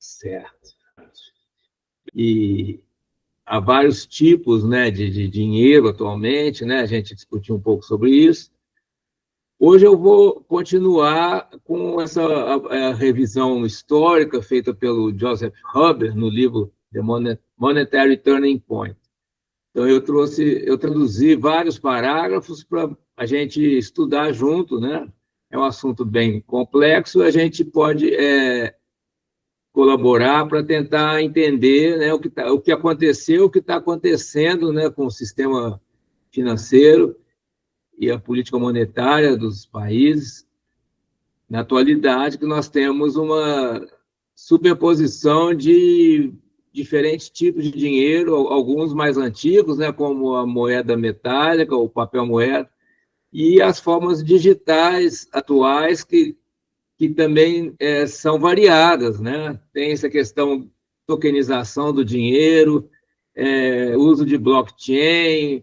Certo. E há vários tipos, né, de dinheiro atualmente, né? A gente discutiu um pouco sobre isso. Hoje eu vou continuar com essa a revisão histórica feita pelo Joseph Huber no livro The Monetary Turning Point. Então eu traduzi vários parágrafos para a gente estudar junto, né? É um assunto bem complexo, a gente pode colaborar para tentar entender, né, o que aconteceu, o que está acontecendo, né, com o sistema financeiro e a política monetária dos países. Na atualidade, que nós temos uma superposição de diferentes tipos de dinheiro, alguns mais antigos, né, como a moeda metálica, o papel moeda, e as formas digitais atuais que também são variadas, né? Tem essa questão tokenização do dinheiro, uso de blockchain,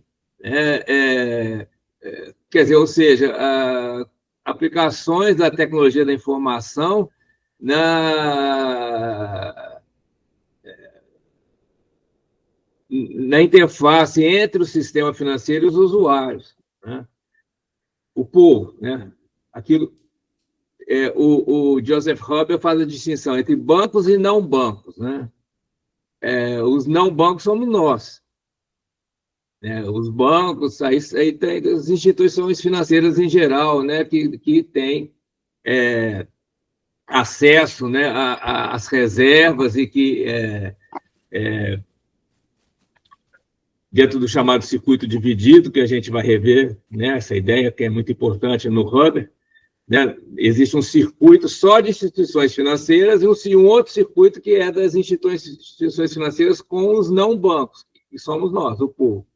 quer dizer, ou seja, aplicações da tecnologia da informação na interface entre o sistema financeiro e os usuários, né? O povo, né? Aquilo, o Joseph Huber faz a distinção entre bancos e não bancos, né? Os não bancos somos nós, né? Os bancos, aí tem as instituições financeiras em geral, né? Que têm acesso, né? Às reservas e que dentro do chamado circuito dividido, que a gente vai rever, né? Essa ideia que é muito importante no Huber, né? Existe um circuito só de instituições financeiras e um outro circuito que é das instituições financeiras com os não bancos, que somos nós, o povo.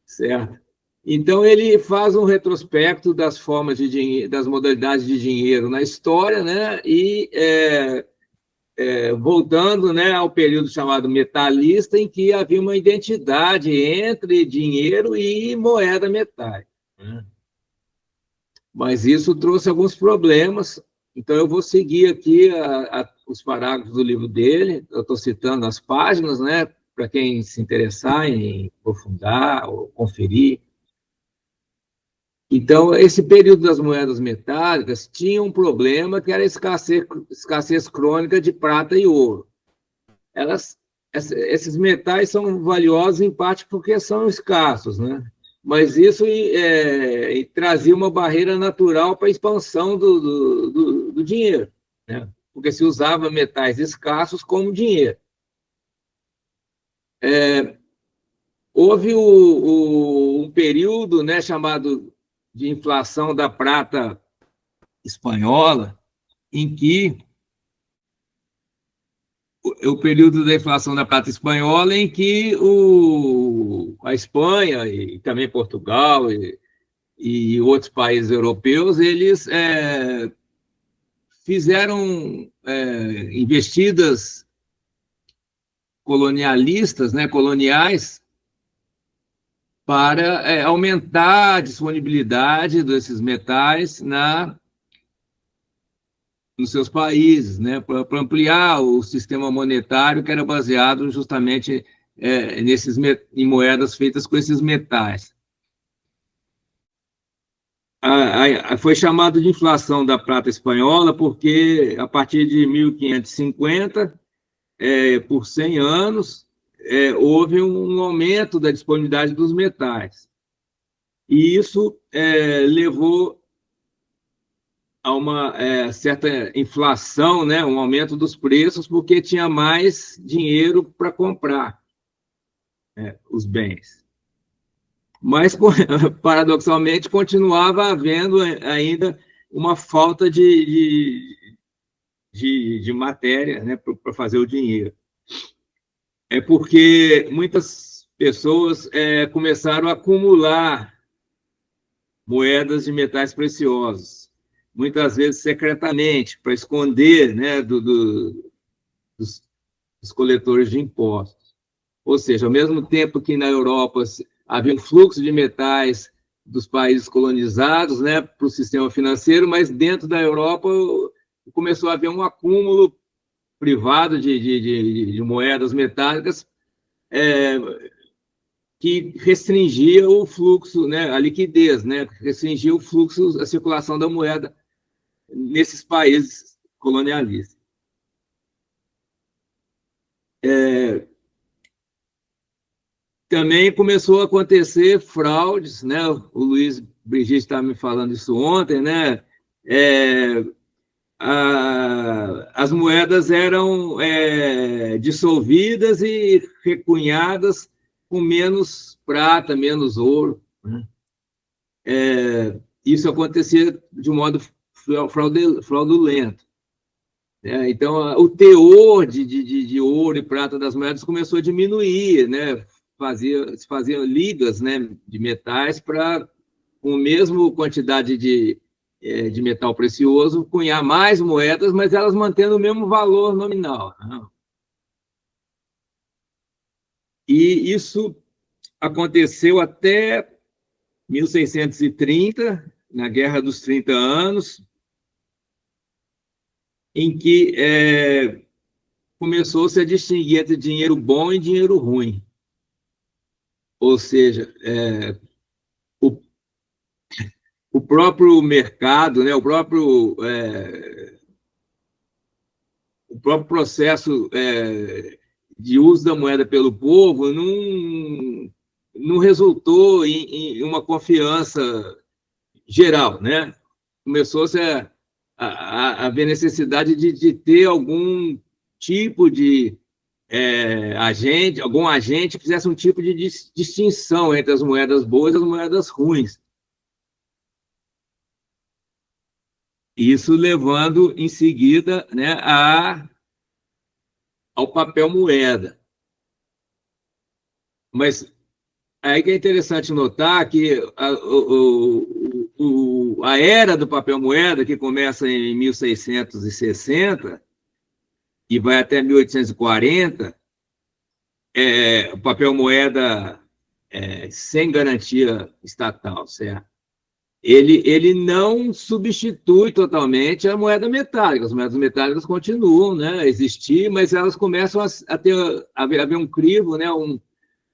Certo? Então, ele faz um retrospecto das formas de dinheiro, das modalidades de dinheiro na história, né? E voltando, né, ao período chamado metalista, em que havia uma identidade entre dinheiro e moeda metálica, né? Mas isso trouxe alguns problemas, então eu vou seguir aqui os parágrafos do livro dele, eu estou citando as páginas, né, para quem se interessar em aprofundar ou conferir. Então, esse período das moedas metálicas tinha um problema que era a escassez crônica de prata e ouro. Esses metais são valiosos em parte porque são escassos, né? Mas isso trazia uma barreira natural para a expansão do dinheiro, né? Porque se usava metais escassos como dinheiro. Houve um período, né, chamado de inflação da prata espanhola, em que o período da inflação da prata espanhola, em que a Espanha e também Portugal e outros países europeus, eles fizeram investidas colonialistas, né, coloniais, para aumentar a disponibilidade desses metais nos seus países, né, para ampliar o sistema monetário que era baseado justamente em moedas feitas com esses metais. Foi chamado de inflação da prata espanhola porque, a partir de 1550, por 100 anos, houve um aumento da disponibilidade dos metais. E isso levou a uma certa inflação, né, um aumento dos preços, porque tinha mais dinheiro para comprar os bens. Mas, paradoxalmente, continuava havendo ainda uma falta de matéria, né, para fazer o dinheiro. É porque muitas pessoas começaram a acumular moedas de metais preciosos, muitas vezes secretamente, para esconder, né, dos coletores de impostos. Ou seja, ao mesmo tempo que na Europa havia um fluxo de metais dos países colonizados, né, para o sistema financeiro, mas dentro da Europa começou a haver um acúmulo privado de moedas metálicas, que restringia o fluxo, né, a liquidez, né, restringia o fluxo, a circulação da moeda nesses países colonialistas. Também começou a acontecer fraudes, né? O Luiz Brigitte estava me falando isso ontem, né? As moedas eram dissolvidas e recunhadas com menos prata, menos ouro, né? Isso acontecia de um modo fraudulento. Então, o teor de ouro e prata das moedas começou a diminuir, né? Se faziam ligas, né, de metais para, com a mesma quantidade de metal precioso, cunhar mais moedas, mas elas mantendo o mesmo valor nominal, né? E isso aconteceu até 1630, na Guerra dos 30 Anos, em que começou-se a distinguir entre dinheiro bom e dinheiro ruim. Ou seja, o, o próprio mercado, né, o próprio processo de uso da moeda pelo povo não resultou em uma confiança geral, né? Começou-se a haver necessidade de ter algum tipo de algum agente que fizesse um tipo de distinção entre as moedas boas e as moedas ruins. Isso levando em seguida, né, ao papel moeda. Mas aí que é interessante notar que a era do papel moeda, que começa em 1660 e vai até 1840, o papel moeda sem garantia estatal, certo? Ele não substitui totalmente a moeda metálica. As moedas metálicas continuam, né, a existir, mas elas começam a haver um crivo, né,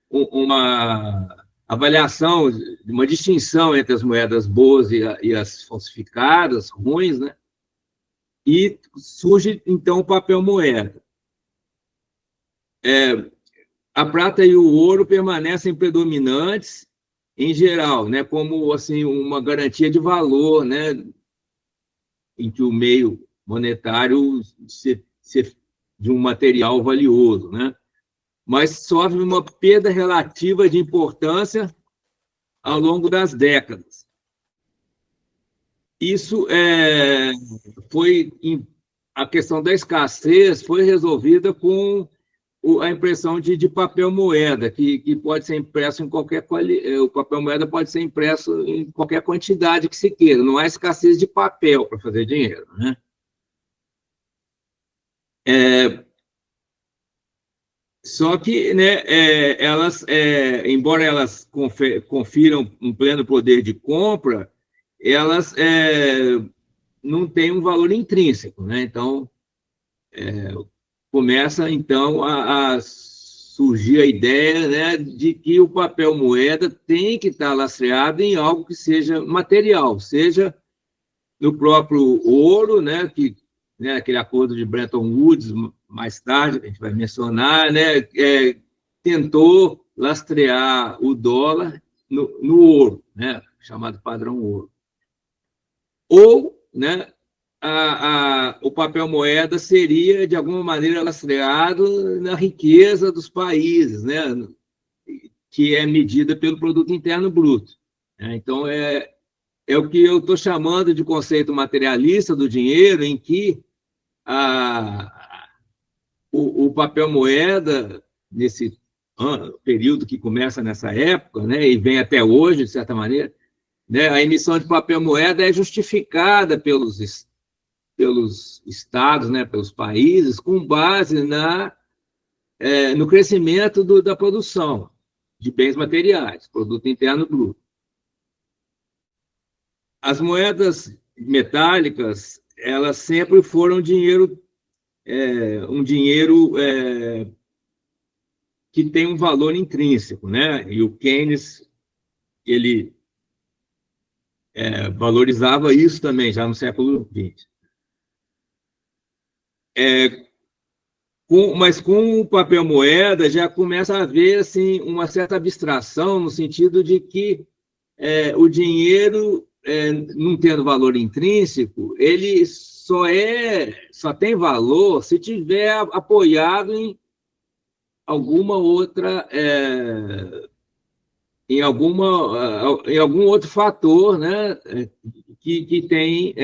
uma avaliação, uma distinção entre as moedas boas e as falsificadas, ruins, né? E surge, então, o papel moeda. A prata e o ouro permanecem predominantes em geral, né, como assim uma garantia de valor, né, em que o meio monetário se de um material valioso, né? Mas sofre uma perda relativa de importância ao longo das décadas. Isso foi a questão da escassez foi resolvida com a impressão de papel moeda, que pode ser impresso em qualquer o papel moeda pode ser impresso em qualquer quantidade que se queira. Não há escassez de papel para fazer dinheiro, né? Só que, né, embora elas confiram um pleno poder de compra, elas não têm um valor intrínseco, né? Então, começa, então, a surgir a ideia, né, de que o papel moeda tem que estar lastreado em algo que seja material, seja no próprio ouro, né, aquele acordo de Bretton Woods, mais tarde, que a gente vai mencionar, né, tentou lastrear o dólar no ouro, né, chamado padrão ouro. Ou, né, o papel moeda seria, de alguma maneira, lastreado na riqueza dos países, né, que é medida pelo produto interno bruto. Então, é o que eu estou chamando de conceito materialista do dinheiro, em que o papel moeda, nesse período que começa nessa época, né, e vem até hoje, de certa maneira, né, a emissão de papel moeda é justificada pelos estados, né, pelos países, com base no crescimento da produção de bens materiais, produto interno bruto. As moedas metálicas, elas sempre foram dinheiro um dinheiro que tem um valor intrínseco, né? E o Keynes, ele valorizava isso também, já no século XX. Mas com o papel moeda já começa a haver assim, uma certa abstração, no sentido de que o dinheiro, não tendo valor intrínseco, ele só tem valor se tiver apoiado alguma outra em algum outro fator, né, que tem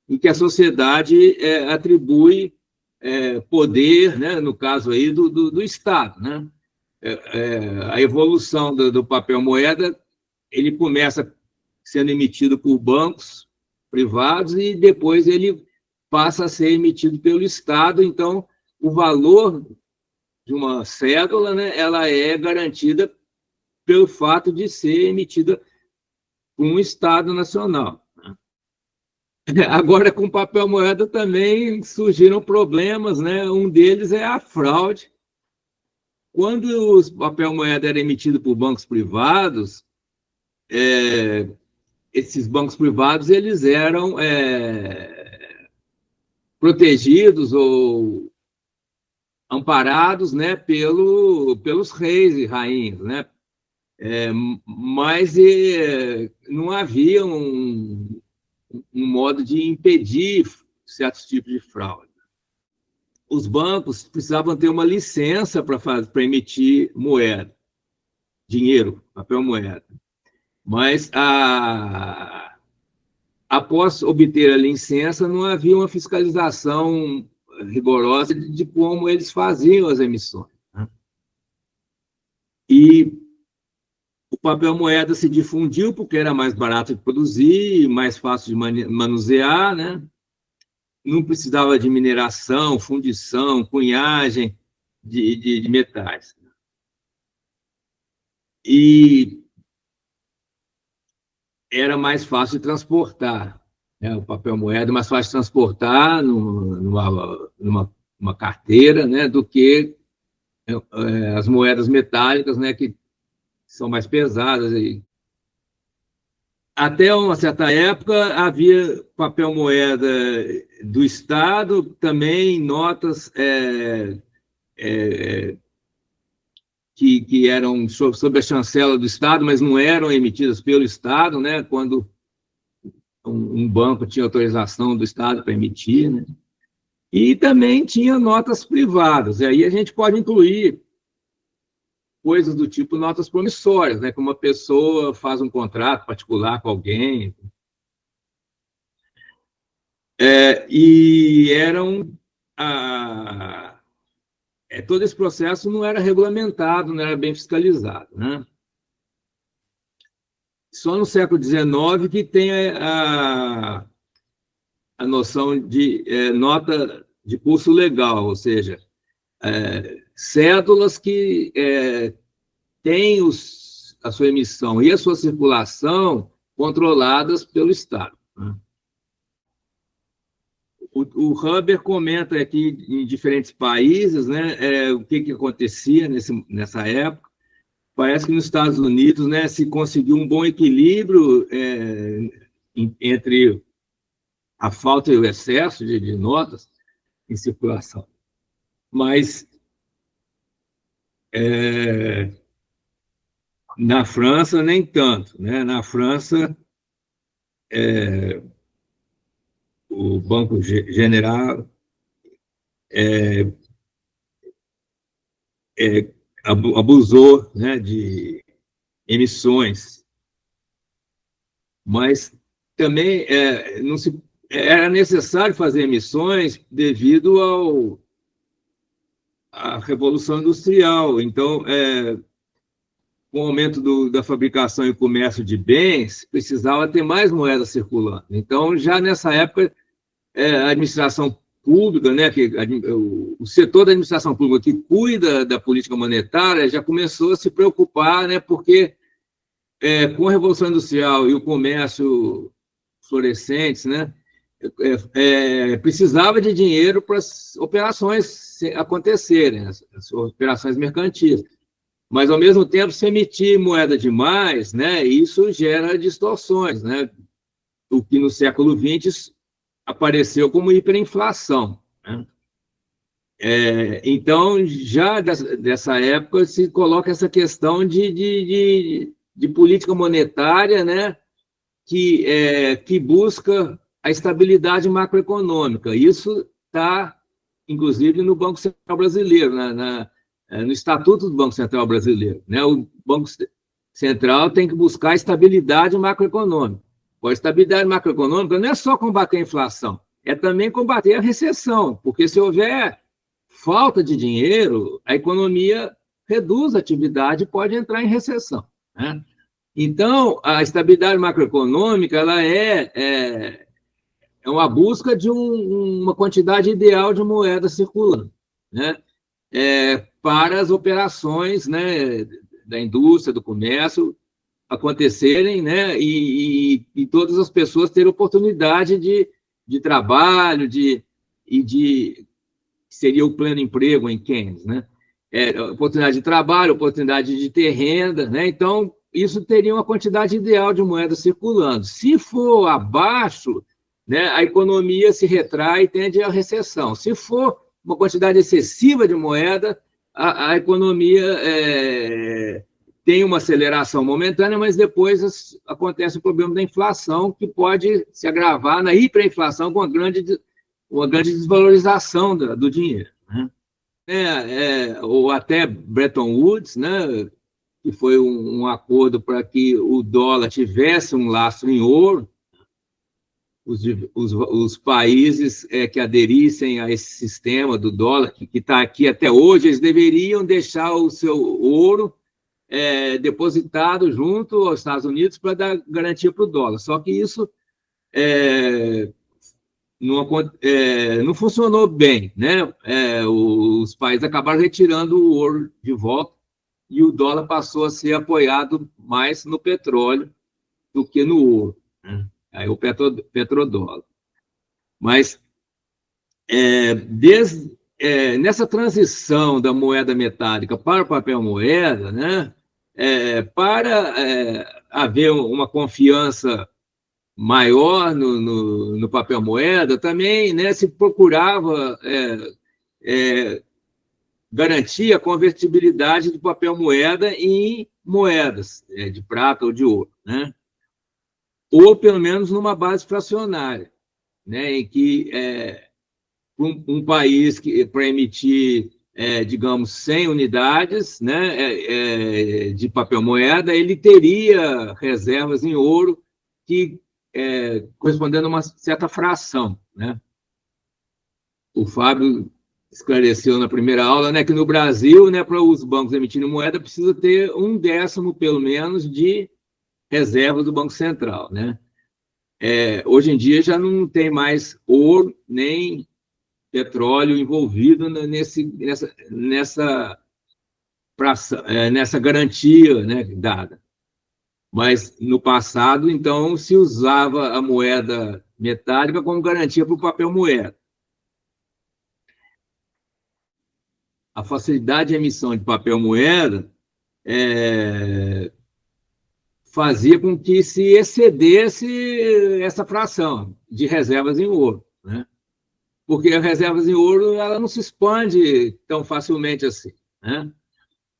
em que a sociedade atribui poder, né, no caso aí do Estado, né? A evolução do papel moeda, ele começa sendo emitido por bancos privados e depois ele passa a ser emitido pelo Estado. Então, o valor de uma cédula, né, ela é garantida pelo fato de ser emitida por um Estado nacional. Agora, com papel moeda também surgiram problemas, né? Um deles é a fraude. Quando o papel moeda era emitido por bancos privados, esses bancos privados eles eram protegidos ou amparados, né, pelos reis e rainhas, né? Mas não havia um modo de impedir certos tipos de fraude. Os bancos precisavam ter uma licença para emitir moeda, dinheiro, papel moeda. Mas, após obter a licença, não havia uma fiscalização rigorosa de como eles faziam as emissões, né? E o papel moeda se difundiu porque era mais barato de produzir, mais fácil de manusear, né? Não precisava de mineração, fundição, cunhagem de metais. E era mais fácil de transportar, né? O papel moeda é mais fácil de transportar numa carteira, né? Do que as moedas metálicas, né? Que são mais pesadas. Até uma certa época havia papel moeda do Estado, também notas que eram sob a chancela do Estado, mas não eram emitidas pelo Estado, né? Quando um banco tinha autorização do Estado para emitir, né? E também tinha notas privadas. E aí a gente pode incluir coisas do tipo notas promissórias, né? Que uma pessoa faz um contrato particular com alguém. E eram todo esse processo não era regulamentado, não era bem fiscalizado, né? Só no século XIX que tem a noção de nota de curso legal, ou seja, cédulas que têm a sua emissão e a sua circulação controladas pelo Estado, né? O Huber comenta aqui em diferentes países, né, o que acontecia nessa época. Parece que nos Estados Unidos, né, se conseguiu um bom equilíbrio entre a falta e o excesso de notas em circulação. Mas na França, nem tanto, né? Na França, o Banco General abusou, né, de emissões, mas também não era necessário fazer emissões devido à Revolução Industrial. Então, com o aumento da fabricação e comércio de bens, precisava ter mais moeda circulando. Então, já nessa época, a administração pública, né, o setor da administração pública que cuida da política monetária já começou a se preocupar, né, porque com a Revolução Industrial e o comércio florescentes, né, precisava de dinheiro para as operações acontecerem, as operações mercantis. Mas, ao mesmo tempo, se emitir moeda demais, né, isso gera distorções, né, o que no século XX apareceu como hiperinflação, né? Então, já dessa época, se coloca essa questão de política monetária, né, que busca a estabilidade macroeconômica. Isso está, inclusive, no Banco Central Brasileiro, no Estatuto do Banco Central Brasileiro, né? O Banco Central tem que buscar a estabilidade macroeconômica. A estabilidade macroeconômica não é só combater a inflação, é também combater a recessão, porque se houver falta de dinheiro, a economia reduz a atividade e pode entrar em recessão, né? Então, a estabilidade macroeconômica ela é uma busca de uma quantidade ideal de moeda circulando, né? Para as operações, né, da indústria, do comércio acontecerem, né, e todas as pessoas terem oportunidade de trabalho, seria o pleno emprego em Keynes, né? Oportunidade de trabalho, oportunidade de ter renda, né? Então, isso teria uma quantidade ideal de moeda circulando. Se for abaixo, né, a economia se retrai e tende à recessão. Se for uma quantidade excessiva de moeda, a economia tem uma aceleração momentânea, mas depois acontece o problema da inflação, que pode se agravar na hiperinflação com uma grande desvalorização do dinheiro, né? Ou até Bretton Woods, né, que foi um acordo para que o dólar tivesse um lastro em ouro. Os países que aderissem a esse sistema do dólar, que está aqui até hoje, eles deveriam deixar o seu ouro depositado junto aos Estados Unidos para dar garantia para o dólar. Só que isso não funcionou bem, né? Os países acabaram retirando o ouro de volta e o dólar passou a ser apoiado mais no petróleo do que no ouro, né? Aí o petrodólar. Mas nessa transição da moeda metálica para o papel moeda, né, para haver uma confiança maior no papel moeda, também, né, se procurava garantir a convertibilidade do papel moeda em moedas de prata ou de ouro, né? Ou pelo menos numa base fracionária, né, em que um país que para emitir, digamos, 100 unidades, né, de papel moeda, ele teria reservas em ouro que correspondendo a uma certa fração, né? O Fábio esclareceu na primeira aula, né, que no Brasil, né, para os bancos emitirem moeda, precisa ter 1/10, pelo menos, de reserva do Banco Central, né? Hoje em dia já não tem mais ouro nem petróleo envolvido nessa garantia, né, dada. Mas no passado, então, se usava a moeda metálica como garantia para o papel moeda. A facilidade de emissão de papel moeda fazia com que se excedesse essa fração de reservas em ouro, né? Porque as reservas em ouro ela não se expande tão facilmente assim, né?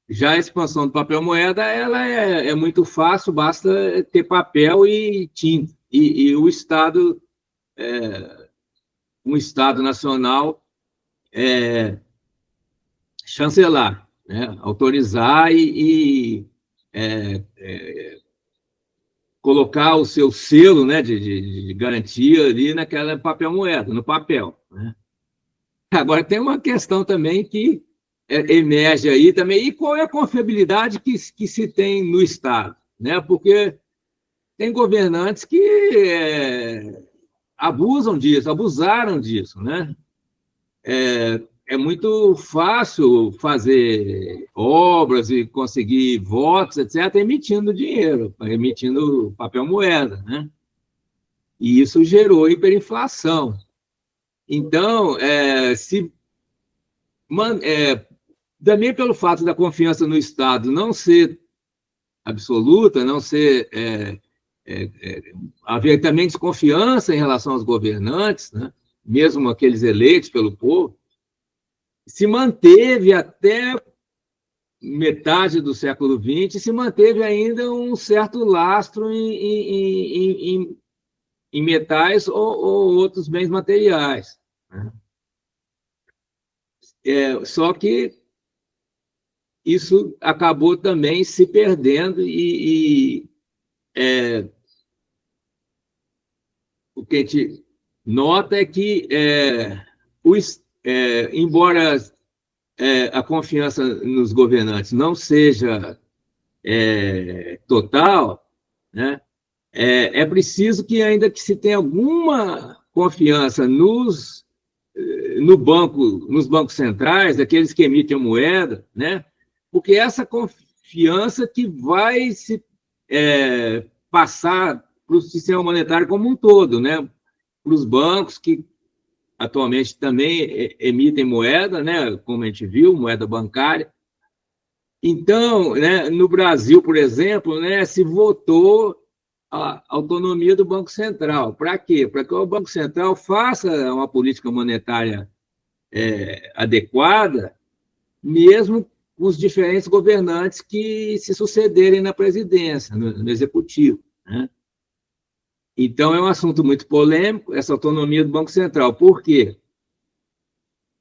Já a expansão do papel moeda ela é muito fácil, basta ter papel e tinta. E o Estado, um Estado nacional, chancelar, né? Autorizar e colocar o seu selo, né, de garantia ali naquela papel moeda, no papel, né? Agora, tem uma questão também que emerge aí também, e qual é a confiabilidade que se tem no Estado, né? Porque tem governantes que abusam disso, abusaram disso, né? É muito fácil fazer obras e conseguir votos, etc., emitindo dinheiro, emitindo papel moeda, né? E isso gerou hiperinflação. Então, também pelo fato da confiança no Estado não ser absoluta, não ser haver também desconfiança em relação aos governantes, né? Mesmo aqueles eleitos pelo povo, se manteve até metade do século XX, se manteve ainda um certo lastro em metais ou outros bens materiais, né? Só que isso acabou também se perdendo o que a gente nota é que, embora a confiança nos governantes não seja total, né, é preciso que ainda que se tenha alguma confiança nos bancos centrais, aqueles que emitem a moeda, né, porque essa confiança que vai se passar para o sistema monetário como um todo, né, para os bancos que atualmente também emitem moeda, né, como a gente viu, moeda bancária. Então, né, no Brasil, por exemplo, né, se votou a autonomia do Banco Central. Para quê? Para que o Banco Central faça uma política monetária adequada, mesmo com os diferentes governantes que se sucederem na presidência, no executivo, né? Então, é um assunto muito polêmico, essa autonomia do Banco Central. Por quê?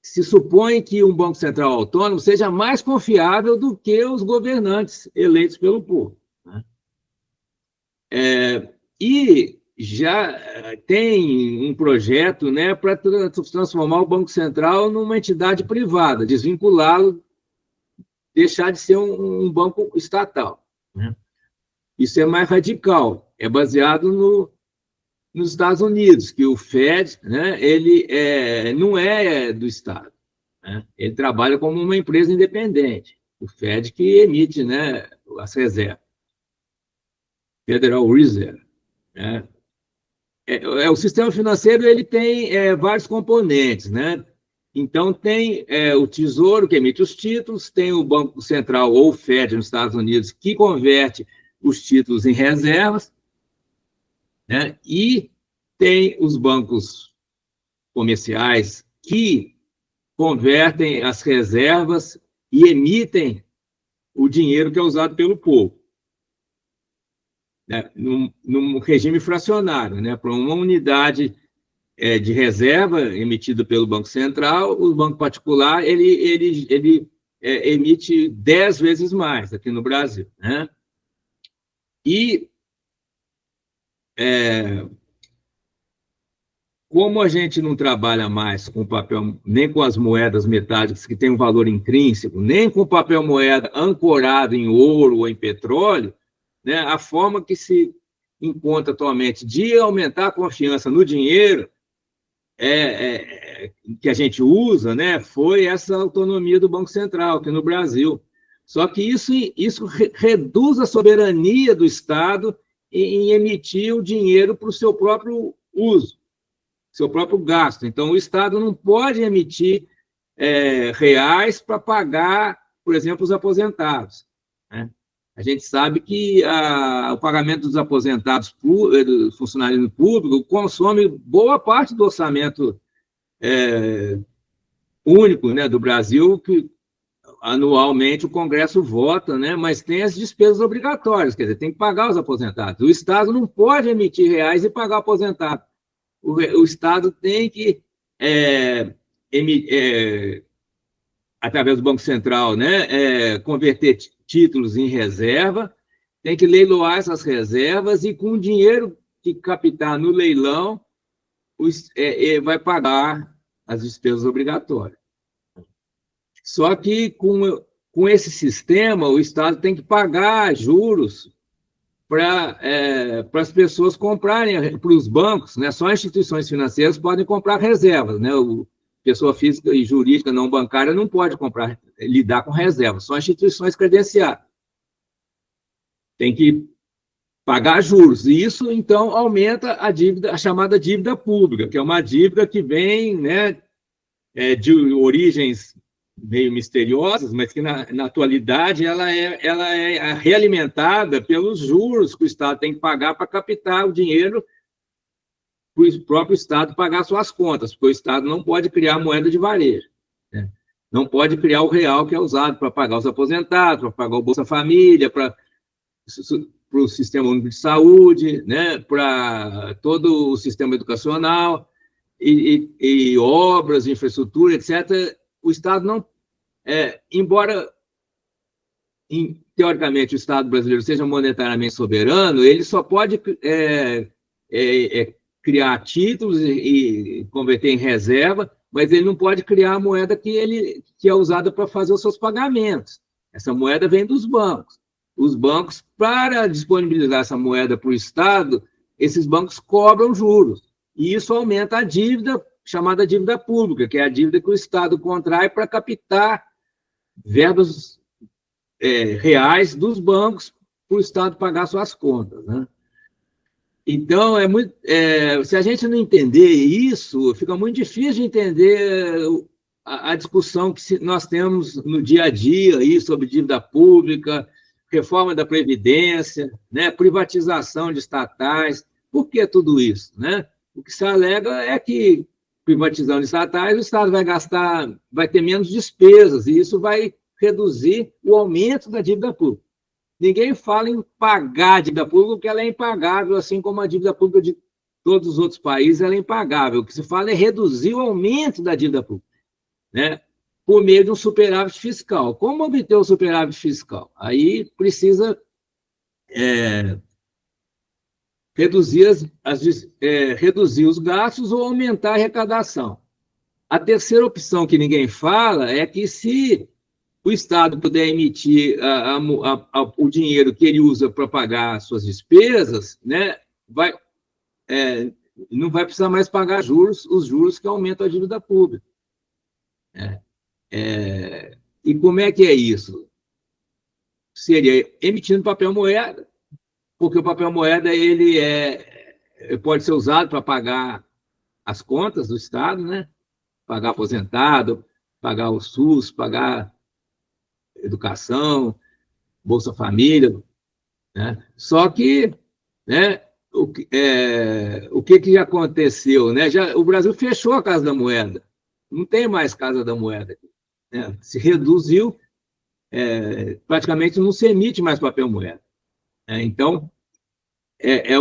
Se supõe que um Banco Central autônomo seja mais confiável do que os governantes eleitos pelo povo, né? E já tem um projeto, né, para transformar o Banco Central numa entidade privada, desvinculá-lo, deixar de ser um banco estatal, né? Isso é mais radical, é baseado nos Estados Unidos, que o Fed, né, ele não é do Estado, né? Ele trabalha como uma empresa independente, o Fed que emite, né, as reservas, Federal Reserve, né? O sistema financeiro ele tem vários componentes, né? Então, tem o Tesouro, que emite os títulos, tem o Banco Central, ou o Fed, nos Estados Unidos, que converte os títulos em reservas, né? E tem os bancos comerciais que convertem as reservas e emitem o dinheiro que é usado pelo povo, né? Num regime fracionário, né? Para uma unidade de reserva emitida pelo Banco Central, o banco particular ele emite 10 vezes mais aqui no Brasil, né? E como a gente não trabalha mais com papel, nem com as moedas metálicas que têm um valor intrínseco, nem com papel moeda ancorado em ouro ou em petróleo, né, a forma que se encontra atualmente de aumentar a confiança no dinheiro que a gente usa, né, foi essa autonomia do Banco Central aqui no Brasil. Só que isso reduz a soberania do Estado em emitir o dinheiro para o seu próprio uso, seu próprio gasto. Então, o Estado não pode emitir reais para pagar, por exemplo, os aposentados, né? A gente sabe que o pagamento dos aposentados, do funcionário público, consome boa parte do orçamento único, né, do Brasil, que anualmente o Congresso vota, né, mas tem as despesas obrigatórias, quer dizer, tem que pagar os aposentados. O Estado não pode emitir reais e pagar o aposentado. O Estado tem que, através do Banco Central, né, converter títulos em reserva, tem que leiloar essas reservas e, com o dinheiro que captar no leilão, vai pagar as despesas obrigatórias. Só que, com esse sistema, o Estado tem que pagar juros para as pessoas comprarem, para os bancos, né? Só instituições financeiras podem comprar reservas, né? Pessoa física e jurídica não bancária não pode lidar com reservas, só instituições credenciadas. Tem que pagar juros. E isso, então, aumenta a dívida, a chamada dívida pública, que é uma dívida que vem, né, de origens meio misteriosas, mas que, na atualidade, ela é realimentada pelos juros que o Estado tem que pagar para captar o dinheiro para o próprio Estado pagar suas contas, porque o Estado não pode criar moeda de varejo, né? Não pode criar o real que é usado para pagar os aposentados, para pagar o Bolsa Família, para o Sistema Único de Saúde, né? Para todo o sistema educacional e obras, infraestrutura, etc. O Estado não, embora teoricamente o Estado brasileiro seja monetariamente soberano, ele só pode criar títulos e converter em reserva, mas ele não pode criar a moeda que é usada para fazer os seus pagamentos. Essa moeda vem dos bancos. Os bancos, para disponibilizar essa moeda para o Estado, esses bancos cobram juros. E isso aumenta a dívida, chamada dívida pública, que é a dívida que o Estado contrai para captar verbas reais dos bancos para o Estado pagar suas contas, né? Então, se a gente não entender isso, fica muito difícil de entender a discussão que nós temos no dia a dia aí sobre dívida pública, reforma da Previdência, né, privatização de estatais. Por que tudo isso, né? O que se alega é que, privatizando estatais, o Estado vai ter menos despesas, e isso vai reduzir o aumento da dívida pública. Ninguém fala em pagar a dívida pública, porque ela é impagável, assim como a dívida pública de todos os outros países ela é impagável. O que se fala é reduzir o aumento da dívida pública, né, por meio de um superávit fiscal. Como obter o superávit fiscal? Aí precisa reduzir os gastos ou aumentar a arrecadação. A terceira opção que ninguém fala é que, se o Estado puder emitir o dinheiro que ele usa para pagar suas despesas, né, não vai precisar mais pagar os juros que aumentam a dívida pública. E como é que é isso? Seria emitindo papel moeda, porque o papel moeda ele pode ser usado para pagar as contas do Estado, né? Pagar aposentado, pagar o SUS, pagar educação, Bolsa Família, né? Só que, né, o que aconteceu? Né? O Brasil fechou a Casa da Moeda, não tem mais Casa da Moeda, né? Se reduziu, praticamente não se emite mais papel moeda. Né? Então, é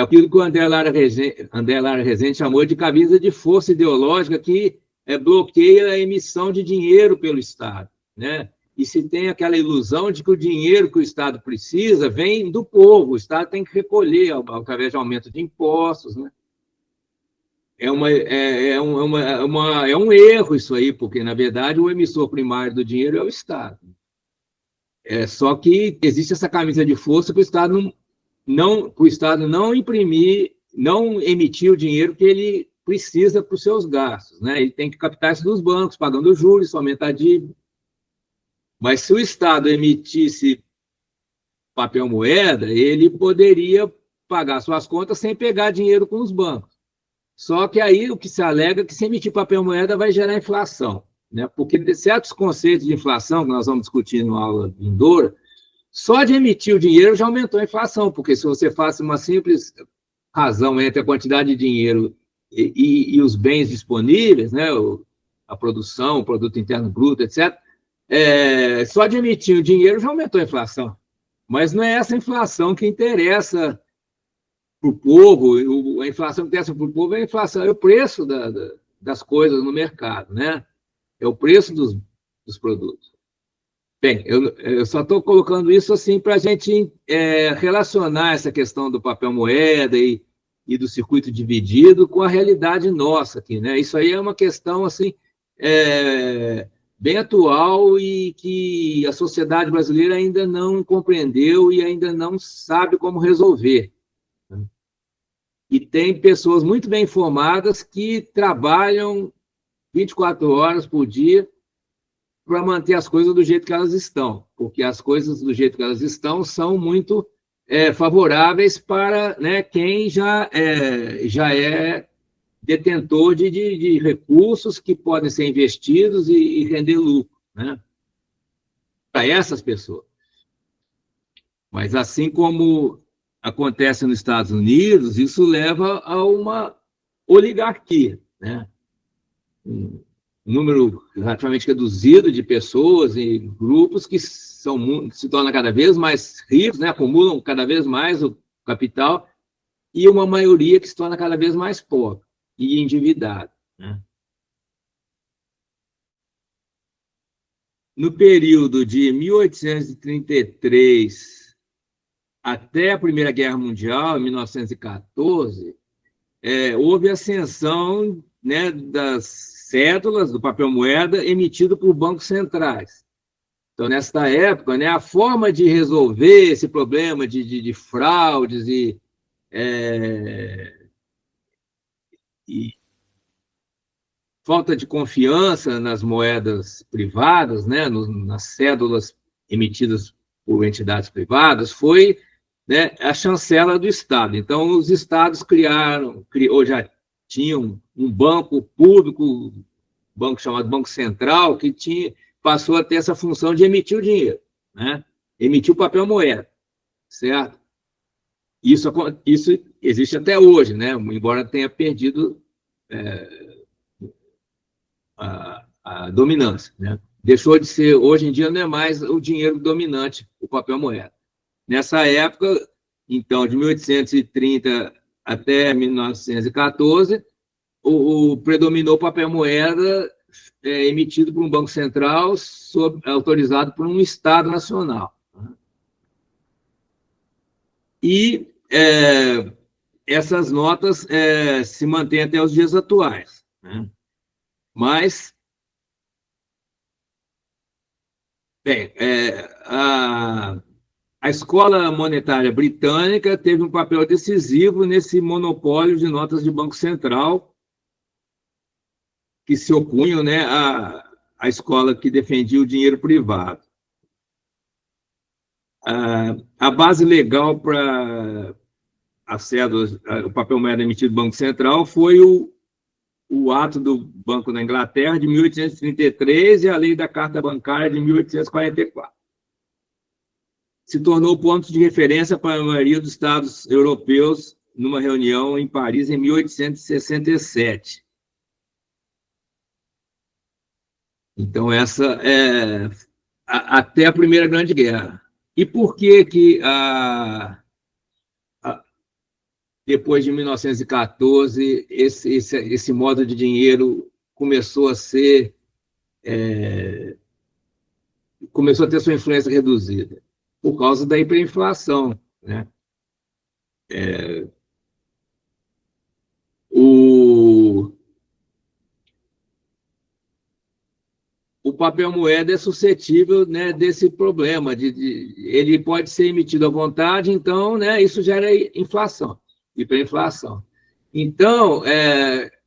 aquilo que o André Lara Rezende chamou de camisa de força ideológica, que bloqueia a emissão de dinheiro pelo Estado, né? E se tem aquela ilusão de que o dinheiro que o Estado precisa vem do povo, o Estado tem que recolher através de aumento de impostos, né? É um erro isso aí, porque, na verdade, o emissor primário do dinheiro é o Estado. Só que existe essa camisa de força que o Estado não imprimir, não emitir o dinheiro que ele precisa para os seus gastos, né? Ele tem que captar isso dos bancos, pagando juros, isso aumenta a dívida. Mas se o Estado emitisse papel moeda, ele poderia pagar suas contas sem pegar dinheiro com os bancos. Só que aí o que se alega é que, se emitir papel moeda, vai gerar inflação, né? Porque certos conceitos de inflação, que nós vamos discutir na aula vindoura, só de emitir o dinheiro já aumentou a inflação, porque se você faz uma simples razão entre a quantidade de dinheiro e os bens disponíveis, né, a produção, o produto interno bruto, etc., só de emitir o dinheiro já aumentou a inflação. Mas não é essa inflação que interessa para o povo. A inflação que interessa para o povo é o preço das coisas no mercado, né? É o preço dos produtos. Bem, eu só estou colocando isso assim para a gente relacionar essa questão do papel moeda e do circuito dividido com a realidade nossa aqui, né? Isso aí é uma questão assim bem atual e que a sociedade brasileira ainda não compreendeu e ainda não sabe como resolver. E tem pessoas muito bem informadas que trabalham 24 horas por dia para manter as coisas do jeito que elas estão, porque as coisas do jeito que elas estão são muito favoráveis para, né, quem já é detentor de recursos que podem ser investidos e render lucro, né, para essas pessoas. Mas, assim como acontece nos Estados Unidos, isso leva a uma oligarquia, né? Um número relativamente reduzido de pessoas e grupos que se tornam cada vez mais ricos, né? Acumulam cada vez mais o capital, e uma maioria que se torna cada vez mais pobre e endividada, né? No período de 1833 até a Primeira Guerra Mundial, em 1914, houve ascensão, né, das cédulas, do papel moeda emitido por bancos centrais. Então, nesta época, né, a forma de resolver esse problema de fraudes e falta de confiança nas moedas privadas, né, nas cédulas emitidas por entidades privadas, foi, né, a chancela do Estado. Então, os estados ou já tinham um banco público, um banco chamado Banco Central, que passou a ter essa função de emitir o dinheiro, né? Emitir o papel moeda, certo? Isso existe até hoje, né? Embora tenha perdido a dominância, né? Deixou de ser, hoje em dia não é mais o dinheiro dominante, o papel moeda. Nessa época, então, de 1830 até 1914, predominou o papel moeda emitido por um banco central, autorizado por um Estado nacional. E essas notas se mantêm até os dias atuais, né? Mas, bem, a Escola Monetária Britânica teve um papel decisivo nesse monopólio de notas de Banco Central, que se opunham, né, à escola que defendia o dinheiro privado. A base legal para o papel moeda emitido do Banco Central foi o ato do Banco da Inglaterra de 1833 e a lei da Carta Bancária de 1844. Se tornou ponto de referência para a maioria dos estados europeus numa reunião em Paris em 1867. Então, essa é até a Primeira Grande Guerra. E por que depois de 1914, esse modo de dinheiro começou a ter sua influência reduzida? Por causa da hiperinflação, né? O papel moeda é suscetível, né, desse problema, ele pode ser emitido à vontade, então, né, isso gera inflação, hiperinflação. Então,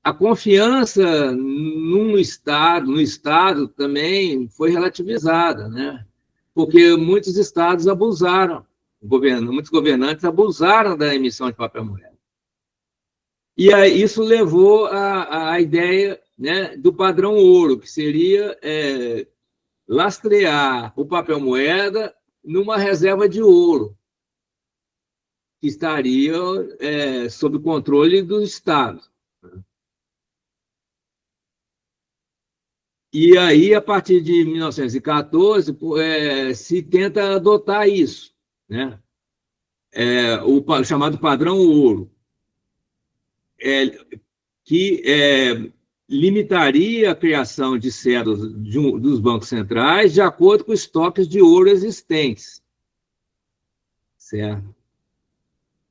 a confiança no Estado também foi relativizada, né? Porque muitos estados abusaram, muitos governantes abusaram da emissão de papel moeda. E aí, isso levou à ideia, né, do padrão ouro, que seria lastrear o papel moeda numa reserva de ouro, que estaria sob o controle do Estado. E aí, a partir de 1914, se tenta adotar isso, né? O chamado padrão ouro, que limitaria a criação de cédulas dos bancos centrais de acordo com estoques de ouro existentes. Certo?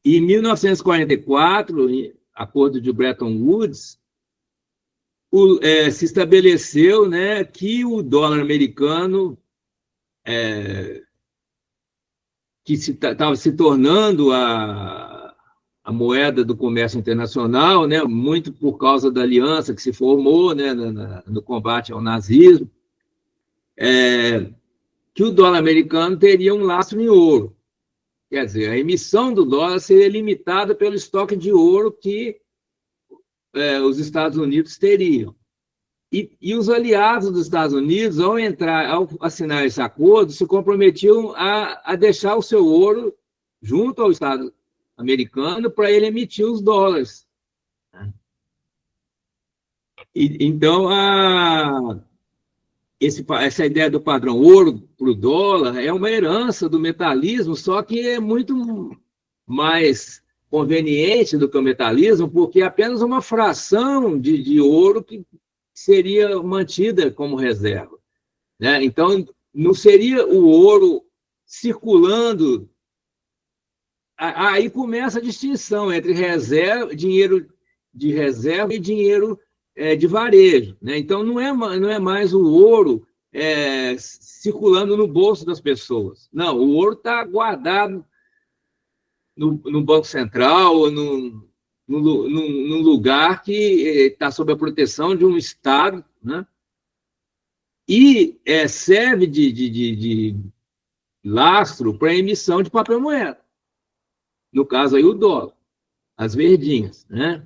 E em 1944, acordo de Bretton Woods, se estabeleceu, né, que o dólar americano, que estava se tornando a moeda do comércio internacional, né, muito por causa da aliança que se formou, né, no combate ao nazismo, que o dólar americano teria um lastro em ouro. Quer dizer, a emissão do dólar seria limitada pelo estoque de ouro que os Estados Unidos teriam. E os aliados dos Estados Unidos, ao assinar esse acordo, se comprometiam a deixar o seu ouro junto ao Estado americano para ele emitir os dólares. Então, essa ideia do padrão ouro para o dólar é uma herança do metalismo, só que é muito mais conveniente do que o metalismo, porque é apenas uma fração de ouro que seria mantida como reserva, né? Então, não seria o ouro circulando. Aí começa a distinção entre dinheiro de reserva e dinheiro de varejo, né? Então, não é mais o ouro circulando no bolso das pessoas. Não, o ouro está guardado no Banco Central ou num lugar que está sob a proteção de um Estado, né? E serve de lastro para a emissão de papel moeda. No caso aí, o dólar, as verdinhas, né?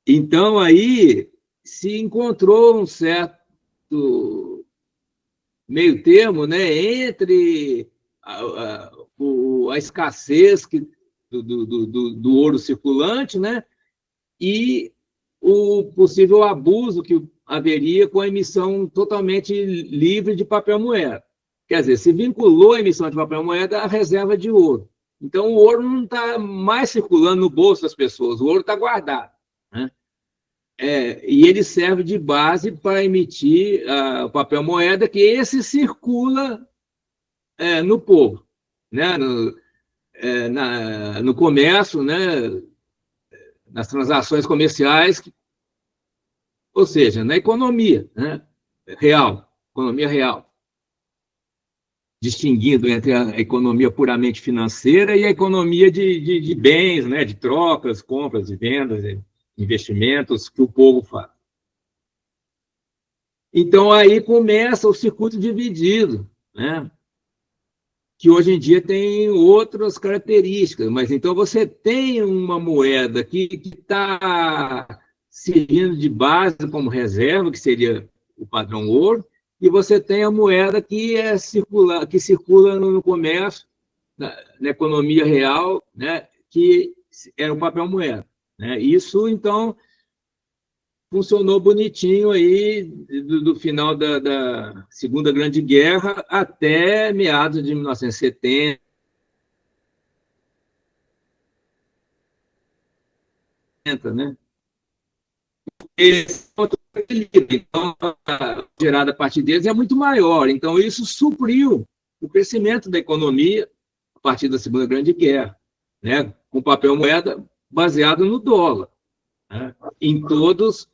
Então, aí se encontrou um certo meio termo, né, entre a escassez do ouro circulante, né, e o possível abuso que haveria com a emissão totalmente livre de papel moeda. Quer dizer, se vinculou a emissão de papel moeda à reserva de ouro. Então, o ouro não está mais circulando no bolso das pessoas, o ouro está guardado, né? E ele serve de base para emitir o papel moeda, que esse circula no povo, né? No comércio, né? Nas transações comerciais, ou seja, na economia, né? Economia real, distinguindo entre a economia puramente financeira e a economia de bens, né? De trocas, compras e vendas, investimentos que o povo faz. Então, aí começa o circuito dividido, né? Que hoje em dia tem outras características, mas então você tem uma moeda que está servindo de base como reserva, que seria o padrão ouro, e você tem a moeda que circula no comércio, na economia real, né? Que é o papel moeda, né? Isso, então, funcionou bonitinho aí do final da Segunda Grande Guerra até meados de 1970, né? Então, a gerada a partir deles é muito maior. Então, isso supriu o crescimento da economia a partir da Segunda Grande Guerra, né? Com papel moeda baseado no dólar, né? Em todos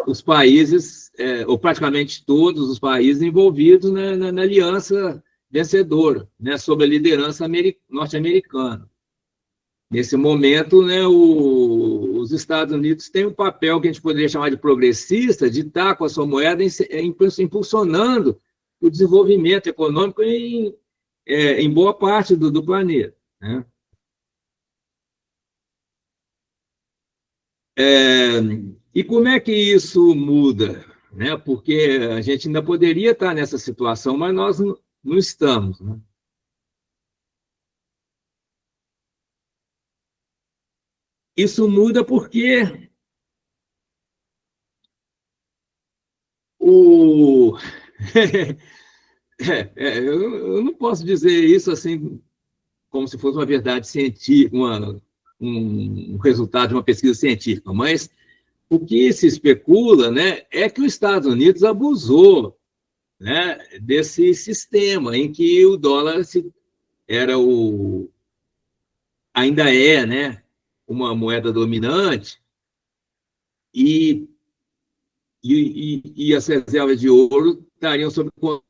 os países, ou praticamente todos os países envolvidos na aliança vencedora, né, sob a liderança norte-americana. Nesse momento, né, os Estados Unidos têm um papel que a gente poderia chamar de progressista, de estar com a sua moeda impulsionando o desenvolvimento econômico em boa parte do planeta, né? E como é que isso muda, né? Porque a gente ainda poderia estar nessa situação, mas nós não estamos, né? Isso muda porque o eu não posso dizer isso assim como se fosse uma verdade científica, um resultado de uma pesquisa científica, mas o que se especula, né, é que os Estados Unidos abusou, né, desse sistema em que o dólar era ainda né, uma moeda dominante e, e as reservas de ouro estariam sob controle.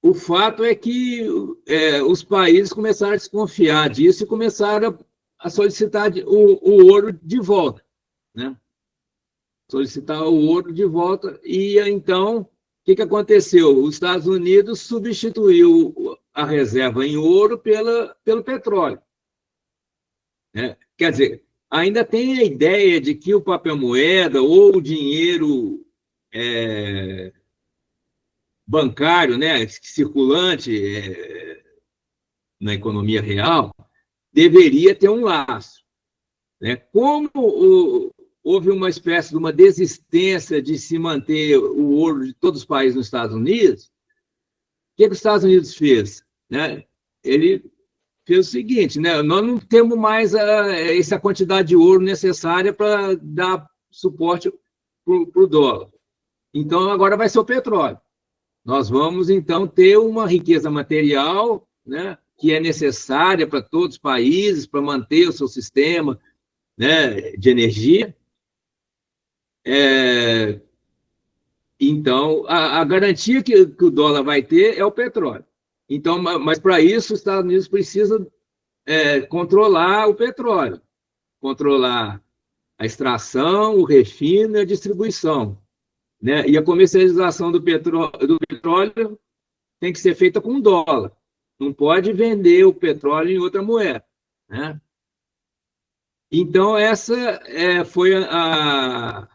O fato é que os países começaram a desconfiar disso e começaram a solicitar o ouro de volta, né? Solicitar o ouro de volta e então que aconteceu? Os Estados Unidos substituiu a reserva em ouro pelo petróleo, né? Quer dizer, ainda tem a ideia de que o papel moeda ou o dinheiro bancário, né, circulante na economia real, deveria ter um laço, né? Como houve uma espécie de uma desistência de se manter o ouro de todos os países nos Estados Unidos, o que os Estados Unidos fez, né? Ele fez o seguinte, né? Nós não temos mais essa quantidade de ouro necessária para dar suporte para o dólar. Então, agora vai ser o petróleo. Nós vamos, então, ter uma riqueza material, né, que é necessária para todos os países, para manter o seu sistema, né, de energia. Então, a garantia que o dólar vai ter é o petróleo. Então, mas para isso, os Estados Unidos precisam controlar o petróleo, controlar a extração, o refino e a distribuição, né? E a comercialização do petróleo tem que ser feita com dólar. Não pode vender o petróleo em outra moeda, né? Então, essa foi a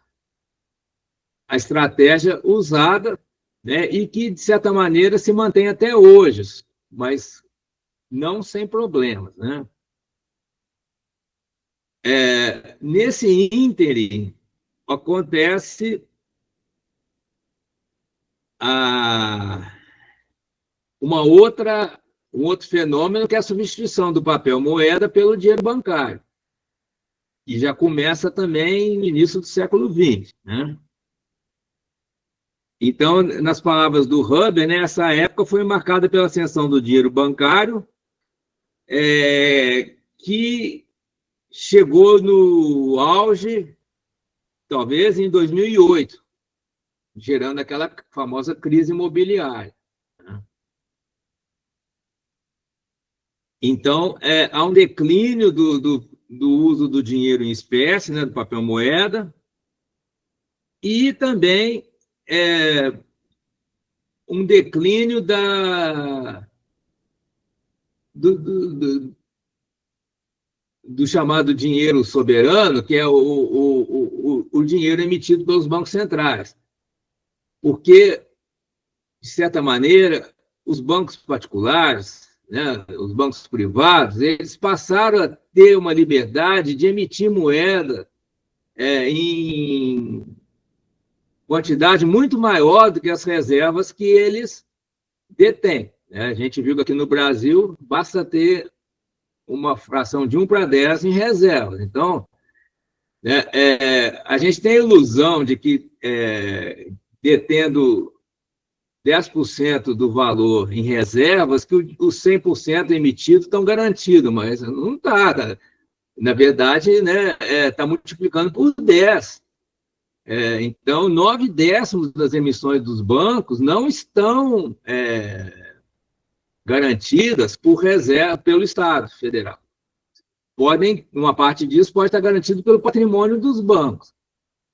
estratégia usada, né? E que, de certa maneira, se mantém até hoje, mas não sem problemas, né? Nesse ínterim, acontece um outro fenômeno, que é a substituição do papel moeda pelo dinheiro bancário. E já começa também no início do século XX, né? Então, nas palavras do Huber, né, essa época foi marcada pela ascensão do dinheiro bancário, que chegou no auge, talvez, em 2008, gerando aquela famosa crise imobiliária. Então, há um declínio do uso do dinheiro em espécie, né, do papel moeda, e também um declínio do chamado dinheiro soberano, que é o dinheiro emitido pelos bancos centrais. Porque, de certa maneira, os bancos particulares, né, os bancos privados, eles passaram a ter uma liberdade de emitir moeda em quantidade muito maior do que as reservas que eles detêm, né? A gente viu que aqui no Brasil basta ter uma fração de 1 para 10 em reservas. Então, a gente tem a ilusão de que, detendo 10% do valor em reservas, que os 100% emitidos estão garantidos, mas não está. Na verdade, né, está multiplicando por 10. Então, 9/10 das emissões dos bancos não estão garantidas por reserva pelo Estado Federal. Uma parte disso pode estar garantido pelo patrimônio dos bancos.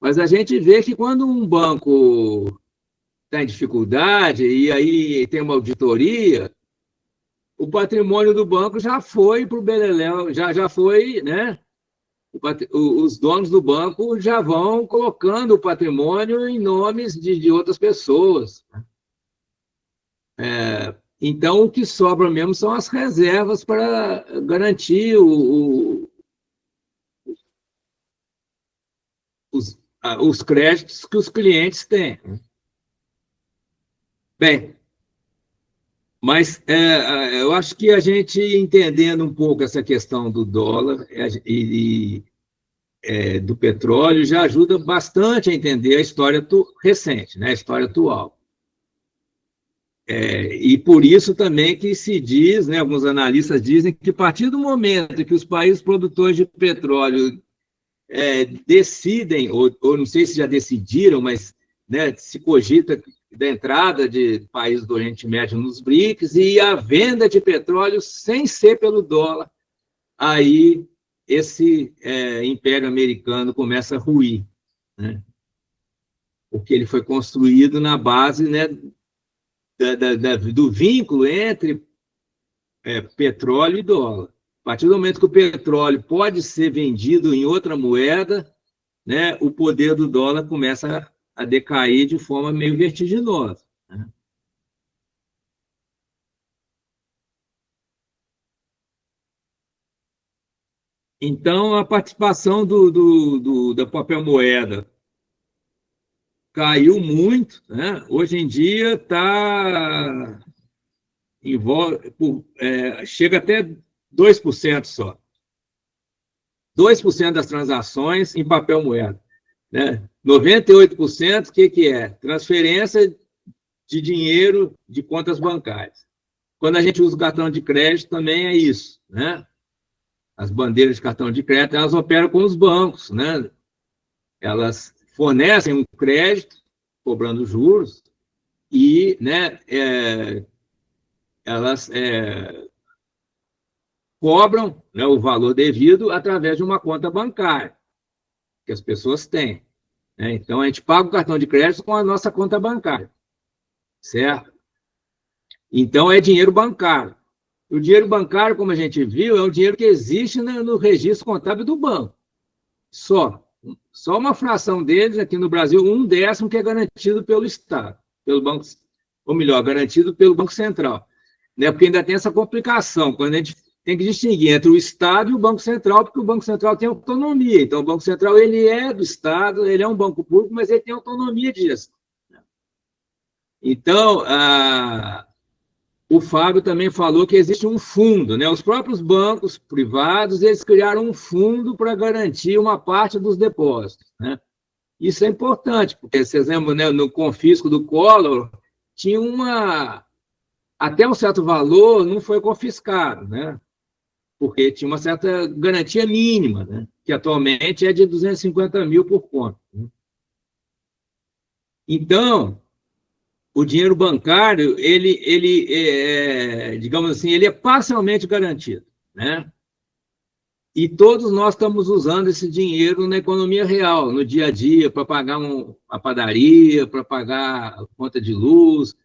Mas a gente vê que quando um banco está em dificuldade e aí tem uma auditoria, o patrimônio do banco já foi para o beleléu, já foi, né? Os donos do banco já vão colocando o patrimônio em nomes de outras pessoas. Então, o que sobra mesmo são as reservas para garantir os créditos que os clientes têm. Bem, mas eu acho que a gente entendendo um pouco essa questão do dólar e do petróleo já ajuda bastante a entender a história recente, né, a história atual. E por isso também que se diz, né, alguns analistas dizem que a partir do momento que os países produtores de petróleo decidem, ou não sei se já decidiram, mas, né, se cogita da entrada de países do Oriente Médio nos BRICS e a venda de petróleo sem ser pelo dólar, aí esse império americano começa a ruir, né? porque ele foi construído na base, né, do vínculo entre petróleo e dólar. A partir do momento que o petróleo pode ser vendido em outra moeda, né, o poder do dólar começa a decair de forma meio vertiginosa, né? Então, a participação da papel moeda caiu muito, né? Hoje em dia está chega até 2% só. 2% das transações em papel moeda, né? 98%, o que é? Transferência de dinheiro de contas bancárias. Quando a gente usa o cartão de crédito, também é isso, né? As bandeiras de cartão de crédito, elas operam com os bancos, né? Elas fornecem um crédito, cobrando juros, e, né, elas cobram, né, o valor devido através de uma conta bancária que as pessoas têm, né? Então, a gente paga o cartão de crédito com a nossa conta bancária, certo? Então, é dinheiro bancário. O dinheiro bancário, como a gente viu, é um dinheiro que existe no registro contábil do banco. Só uma fração deles, aqui no Brasil, 1/10 que é garantido pelo Estado, pelo Banco, ou melhor, garantido pelo Banco Central, né? Porque ainda tem essa complicação, quando a gente tem que distinguir entre o Estado e o Banco Central, porque o Banco Central tem autonomia. Então, o Banco Central ele é do Estado, ele é um banco público, mas ele tem autonomia de gestão. Então, o Fábio também falou que existe um fundo, né? Os próprios bancos privados, eles criaram um fundo para garantir uma parte dos depósitos, né? Isso é importante, porque, vocês lembram, né, no confisco do Collor, tinha até um certo valor não foi confiscado, né? Porque tinha uma certa garantia mínima, né? Que atualmente é de 250 mil por conta, né? Então, o dinheiro bancário, digamos assim, ele é parcialmente garantido, né? E todos nós estamos usando esse dinheiro na economia real, no dia a dia, para pagar a padaria, para pagar a conta de luz,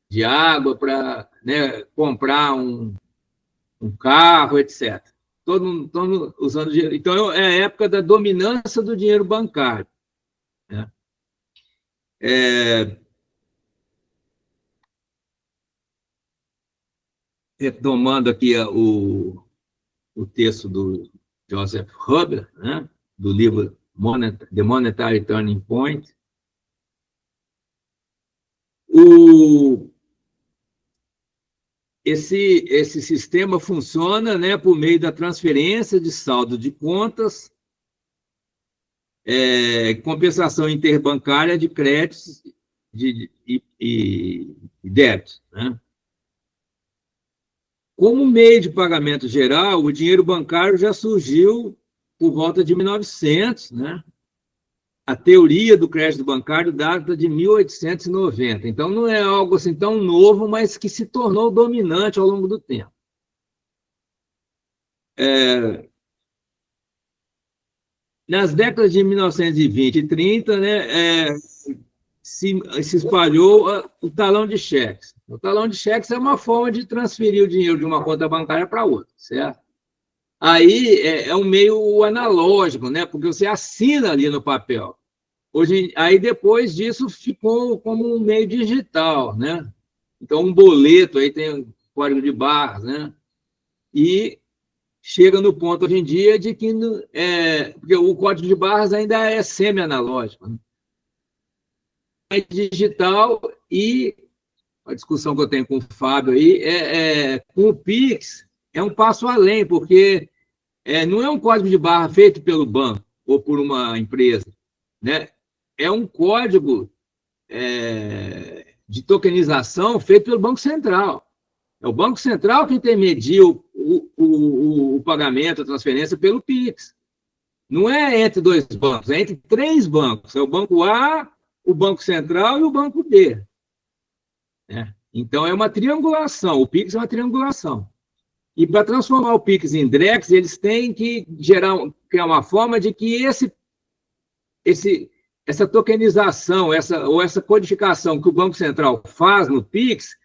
de água, para, né, comprar um carro, etc. Todo mundo usando dinheiro. Então, é a época da dominância do dinheiro bancário, né? Retomando aqui o texto do Joseph Huber, né, do livro The Monetary Turning Point, esse sistema funciona, né, por meio da transferência de saldo de contas, compensação interbancária de créditos e débitos, né? Como meio de pagamento geral, o dinheiro bancário já surgiu por volta de 1900, né? A teoria do crédito bancário data de 1890. Então, não é algo assim tão novo, mas que se tornou dominante ao longo do tempo. Nas décadas de 1920 e 30, né, se espalhou o talão de cheques. O talão de cheques é uma forma de transferir o dinheiro de uma conta bancária para outra, certo? Aí é um meio analógico, né? Porque você assina ali no papel. Aí depois disso ficou como um meio digital, né? Então, um boleto aí tem um código de barras, né? E chega no ponto hoje em dia de que porque o código de barras ainda é semi-analógico, né? É digital. E a discussão que eu tenho com o Fábio aí com o Pix é um passo além, porque não é um código de barra feito pelo banco ou por uma empresa, né? É um código de tokenização feito pelo Banco Central. É o Banco Central que intermedia o pagamento, a transferência pelo Pix. Não é entre dois bancos, é entre três bancos. É o Banco A, o Banco Central e o Banco B, né? Então, é uma triangulação. O Pix é uma triangulação. E para transformar o Pix em Drex, eles têm que criar uma forma de que esse essa tokenização, essa codificação que o Banco Central faz no Pix,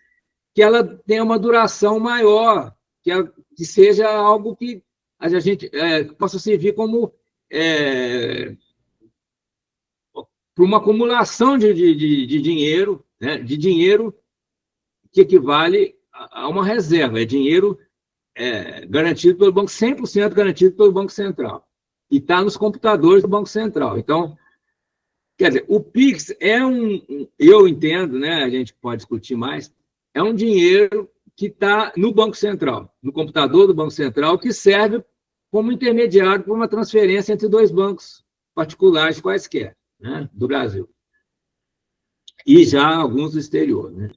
que ela tenha uma duração maior, que seja algo que a gente possa servir como para uma acumulação de dinheiro, né, de dinheiro que equivale a uma reserva, é dinheiro garantido pelo Banco, 100% garantido pelo Banco Central, e está nos computadores do Banco Central. Então, quer dizer, o Pix eu entendo, né, a gente pode discutir mais, é um dinheiro que está no Banco Central, no computador do Banco Central, que serve como intermediário para uma transferência entre dois bancos particulares quaisquer, né, do Brasil. E já alguns do exterior, né?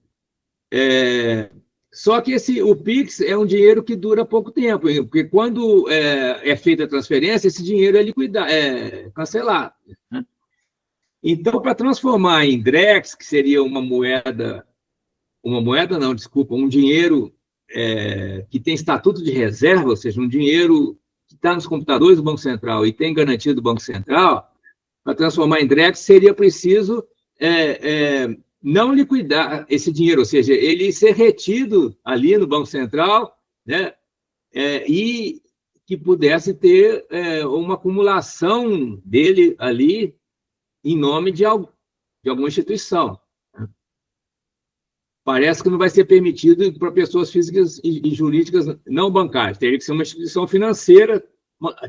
Só que o Pix é um dinheiro que dura pouco tempo, porque quando é feita a transferência, esse dinheiro é cancelado, né? Então, para transformar em Drex, que seria uma moeda não, desculpa, um dinheiro que tem estatuto de reserva, ou seja, um dinheiro que está nos computadores do Banco Central e tem garantia do Banco Central, para transformar em Drex seria preciso não liquidar esse dinheiro, ou seja, ele ser retido ali no Banco Central, né, e que pudesse ter uma acumulação dele ali em nome de alguma instituição. Parece que não vai ser permitido para pessoas físicas e jurídicas não bancárias. Teria que ser uma instituição financeira,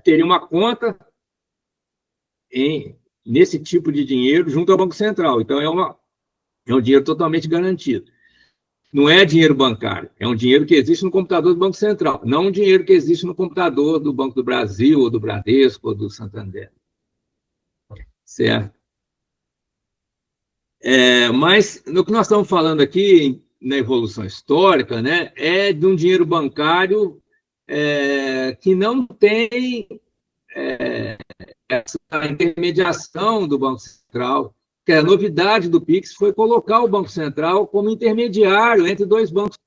teria uma conta nesse tipo de dinheiro junto ao Banco Central. Então, é um dinheiro totalmente garantido. Não é dinheiro bancário, é um dinheiro que existe no computador do Banco Central, não um dinheiro que existe no computador do Banco do Brasil, ou do Bradesco, ou do Santander. Certo? Mas no que nós estamos falando aqui, na evolução histórica, né, é de um dinheiro bancário que não tem essa intermediação do Banco Central, que a novidade do Pix foi colocar o Banco Central como intermediário entre dois bancos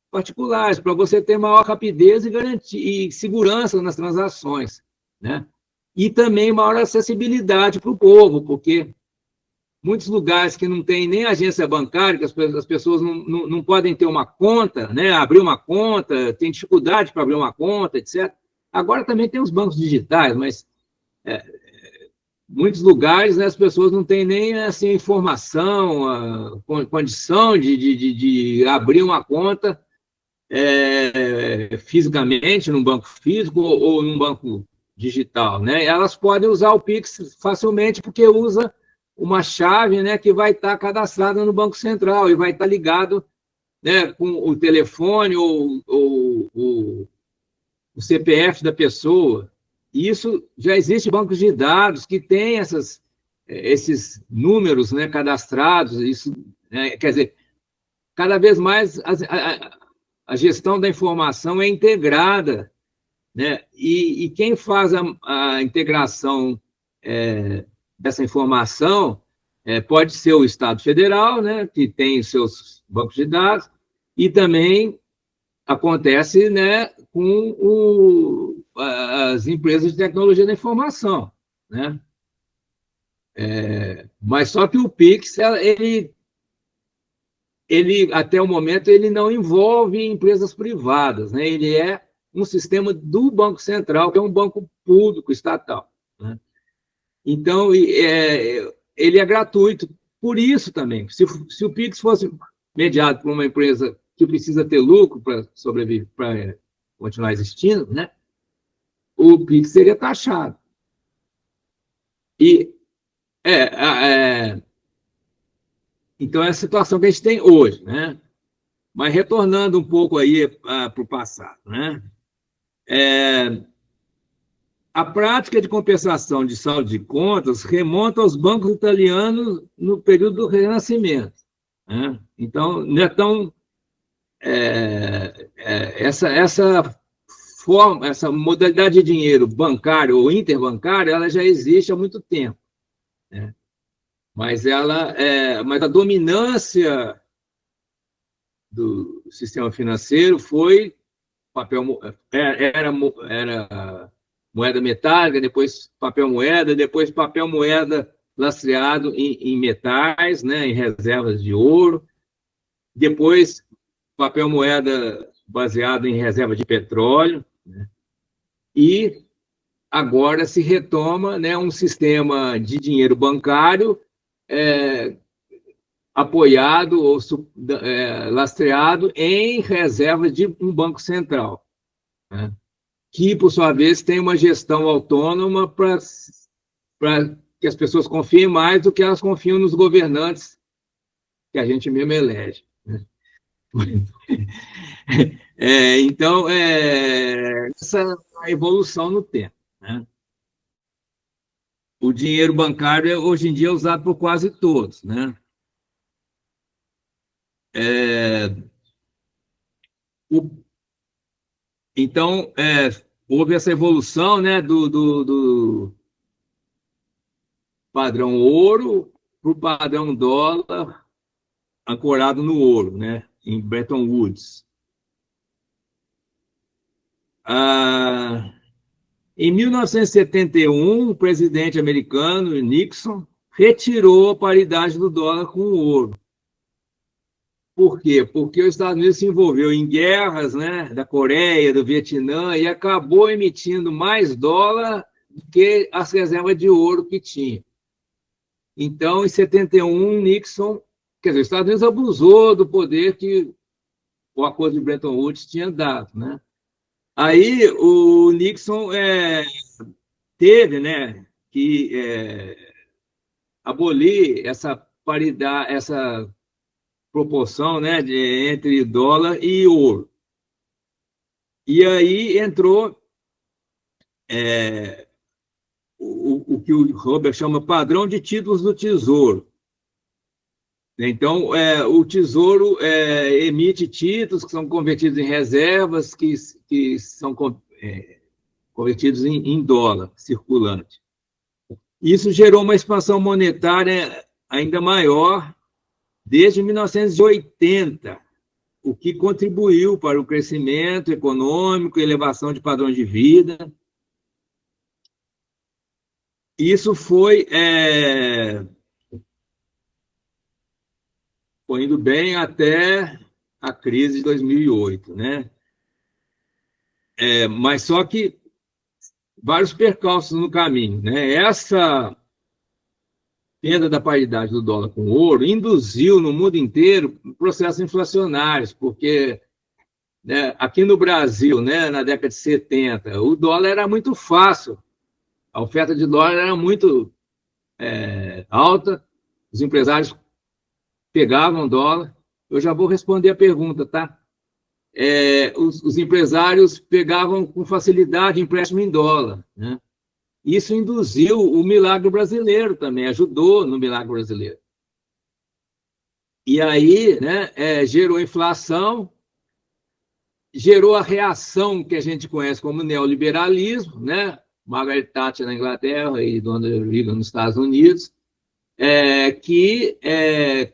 particulares, para você ter maior rapidez e garantia e segurança nas transações, né? E também maior acessibilidade para o povo, porque muitos lugares que não tem nem agência bancária, que as pessoas não podem ter uma conta, né? Abrir uma conta, tem dificuldade para abrir uma conta, etc. Agora também tem os bancos digitais, mas muitos lugares, né, as pessoas não têm nem assim, informação, condição de abrir uma conta fisicamente, num banco físico ou num banco digital, né? Elas podem usar o Pix facilmente porque usa uma chave, né, que vai estar cadastrada no Banco Central e vai estar ligado, né, com o telefone ou o CPF da pessoa. E isso já existe bancos de dados que têm esses números, né, cadastrados. Isso, né, quer dizer, cada vez mais a gestão da informação é integrada, né? E quem faz a integração dessa informação pode ser o Estado Federal, né, que tem os seus bancos de dados, e também acontece, né, com as empresas de tecnologia da informação, né? Mas só que o Pix, ele até o momento, ele não envolve empresas privadas, né? Ele é um sistema do Banco Central, que é um banco público, estatal, né? Então, ele é gratuito. Por isso também, se o Pix fosse mediado por uma empresa que precisa ter lucro para sobreviver, para continuar existindo, né, o Pix seria taxado. E então é a situação que a gente tem hoje, né? Mas retornando um pouco aí para o passado, né? A prática de compensação de saldo de contas remonta aos bancos italianos no período do Renascimento, né? Então, não é tão essa forma, essa modalidade de dinheiro bancário ou interbancário, ela já existe há muito tempo, né? Mas a dominância do sistema financeiro foi era moeda metálica, depois papel moeda lastreado em metais, né, em reservas de ouro. Depois, papel moeda baseado em reserva de petróleo, né? E agora se retoma, né, um sistema de dinheiro bancário apoiado ou lastreado em reservas de um banco central, né? Que, por sua vez, tem uma gestão autônoma para que as pessoas confiem mais do que elas confiam nos governantes que a gente mesmo elege, né? Então, essa é a evolução no tempo, né? O dinheiro bancário, hoje em dia, é usado por quase todos, né? O, então, houve essa evolução, né, do padrão ouro para o padrão dólar ancorado no ouro, né, em Bretton Woods. Em 1971, o presidente americano, Nixon, retirou a paridade do dólar com o ouro. Por quê? Porque os Estados Unidos se envolveu em guerras, né, da Coreia, do Vietnã, e acabou emitindo mais dólar do que as reservas de ouro que tinha. Então, em 71, Nixon, quer dizer, os Estados Unidos abusou do poder que o acordo de Bretton Woods tinha dado, né? Aí o Nixon teve, né, que abolir essa paridade, essa proporção, né, entre dólar e ouro. E aí entrou o que o Robert chama padrão de títulos do Tesouro. Então, o Tesouro emite títulos que são convertidos em reservas, que são convertidos em dólar circulante. Isso gerou uma expansão monetária ainda maior desde 1980, o que contribuiu para o crescimento econômico e elevação de padrões de vida. Isso foi indo bem até a crise de 2008, né? Mas só que vários percalços no caminho, né? Essa perda da paridade do dólar com o ouro induziu no mundo inteiro processos inflacionários, porque, né, aqui no Brasil, né, na década de 70, o dólar era muito fácil, a oferta de dólar era muito alta, os empresários pegavam dólar. Eu já vou responder a pergunta, tá? Os empresários pegavam com facilidade empréstimo em dólar, né? Isso induziu o milagre brasileiro também, ajudou no milagre brasileiro. E aí, né, gerou inflação, gerou a reação que a gente conhece como neoliberalismo, né? Margaret Thatcher na Inglaterra e Donald Reagan nos Estados Unidos, que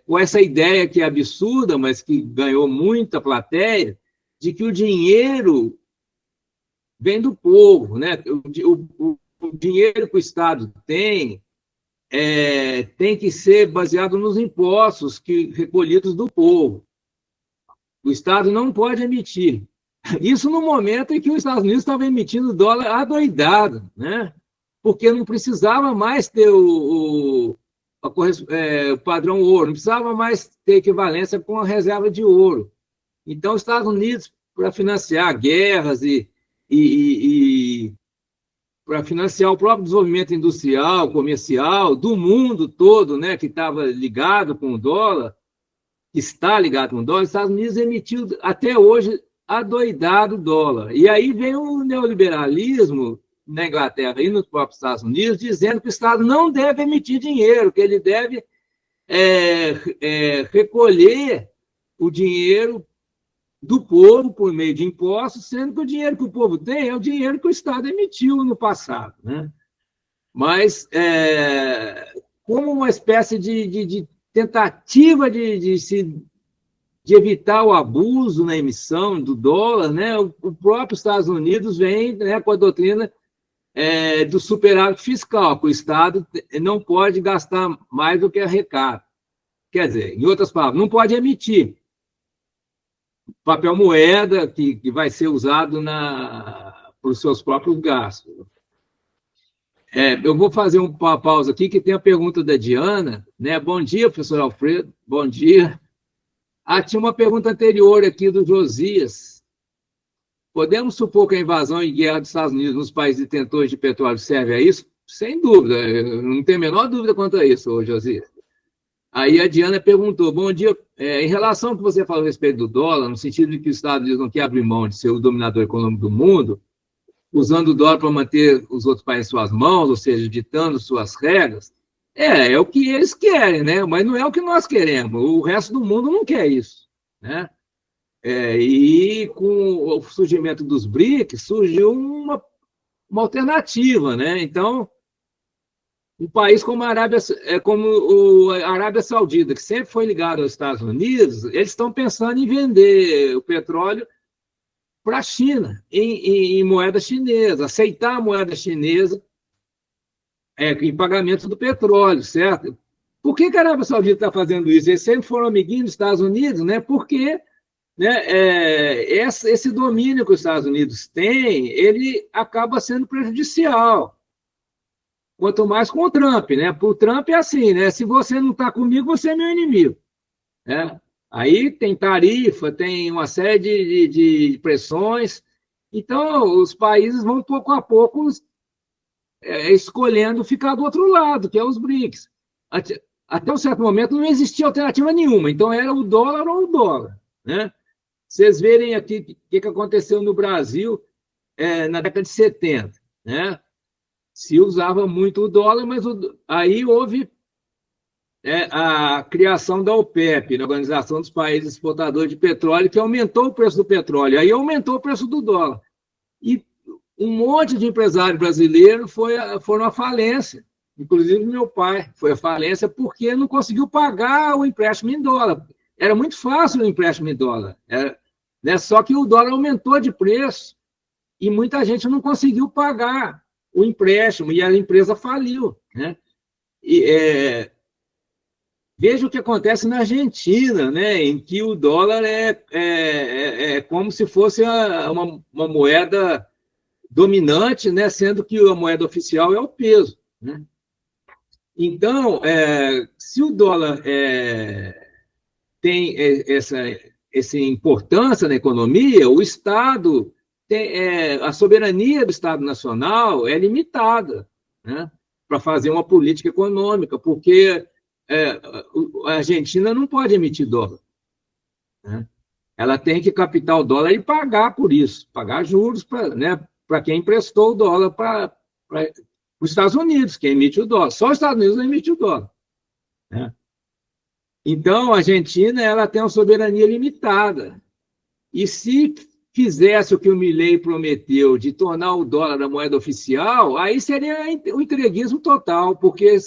com essa ideia que é absurda, mas que ganhou muita plateia, de que o dinheiro vem do povo, né? O dinheiro que o Estado tem que ser baseado nos impostos recolhidos do povo. O Estado não pode emitir. Isso no momento em que os Estados Unidos estavam emitindo dólar adoidado, né? Porque não precisava mais ter o padrão ouro, não precisava mais ter equivalência com a reserva de ouro. Então, os Estados Unidos, para financiar guerras e para financiar o próprio desenvolvimento industrial, comercial, do mundo todo, né, que estava ligado com o dólar, que está ligado com o dólar, os Estados Unidos emitiu até hoje adoidado dólar. E aí vem o neoliberalismo na Inglaterra e nos próprios Estados Unidos, dizendo que o Estado não deve emitir dinheiro, que ele deve recolher o dinheiro do povo por meio de impostos, sendo que o dinheiro que o povo tem é o dinheiro que o Estado emitiu no passado, né? Mas, como uma espécie de tentativa de evitar o abuso na emissão do dólar, né, o próprio Estados Unidos vem, né, com a doutrina do superávit fiscal, que o Estado não pode gastar mais do que arrecada. Quer dizer, em outras palavras, não pode emitir papel moeda que vai ser usado para os seus próprios gastos. Eu vou fazer uma pausa aqui, que tem a pergunta da Diana, né? Bom dia, professor Alfredo, bom dia. Tinha uma pergunta anterior aqui do Josias. Podemos supor que a invasão e guerra dos Estados Unidos nos países detentores de petróleo serve a isso? Sem dúvida, eu não tenho a menor dúvida quanto a isso, Josias. Aí a Diana perguntou, bom dia, em relação ao que você falou a respeito do dólar, no sentido de que os Estados Unidos não querem abrir mão de ser o dominador econômico do mundo, usando o dólar para manter os outros países em suas mãos, ou seja, ditando suas regras, é o que eles querem, né? Mas não é o que nós queremos. O resto do mundo não quer isso, né? E com o surgimento dos BRICS, surgiu uma alternativa, né? Então, um país como a Arábia Saudita, que sempre foi ligado aos Estados Unidos, eles estão pensando em vender o petróleo para a China, em moeda chinesa, aceitar a moeda chinesa em pagamento do petróleo, certo? Por que a Arábia Saudita está fazendo isso? Eles sempre foram amiguinhos dos Estados Unidos, né? Porque, né, esse domínio que os Estados Unidos têm, ele acaba sendo prejudicial. Quanto mais com o Trump, né? Para o Trump é assim, né? Se você não está comigo, você é meu inimigo, né? Aí tem tarifa, tem uma série de pressões. Então, os países vão, pouco a pouco, escolhendo ficar do outro lado, que é os BRICS. Até um certo momento não existia alternativa nenhuma. Então, era o dólar ou o dólar, né? Vocês verem aqui o que aconteceu no Brasil na década de 70, né? Se usava muito o dólar, mas aí houve a criação da OPEP, na Organização dos Países Exportadores de Petróleo, que aumentou o preço do petróleo, aí aumentou o preço do dólar. E um monte de empresário brasileiro foram à falência, inclusive meu pai foi à falência porque não conseguiu pagar o empréstimo em dólar. Era muito fácil o empréstimo em dólar, né? Só que o dólar aumentou de preço e muita gente não conseguiu pagar o empréstimo e a empresa faliu, né? Veja o que acontece na Argentina, né, em que o dólar é como se fosse uma moeda dominante, né, sendo que a moeda oficial é o peso, né? Então, se o dólar tem essa importância na economia, o Estado a soberania do Estado Nacional é limitada, né, para fazer uma política econômica, porque a Argentina não pode emitir dólar, né? Ela tem que captar o dólar e pagar por isso, pagar juros para quem emprestou o dólar para os Estados Unidos, quem emite o dólar. Só os Estados Unidos não emitem o dólar, né? Então, a Argentina ela tem uma soberania limitada. E se fizesse o que o Milei prometeu de tornar o dólar a moeda oficial, aí seria o entreguismo total, porque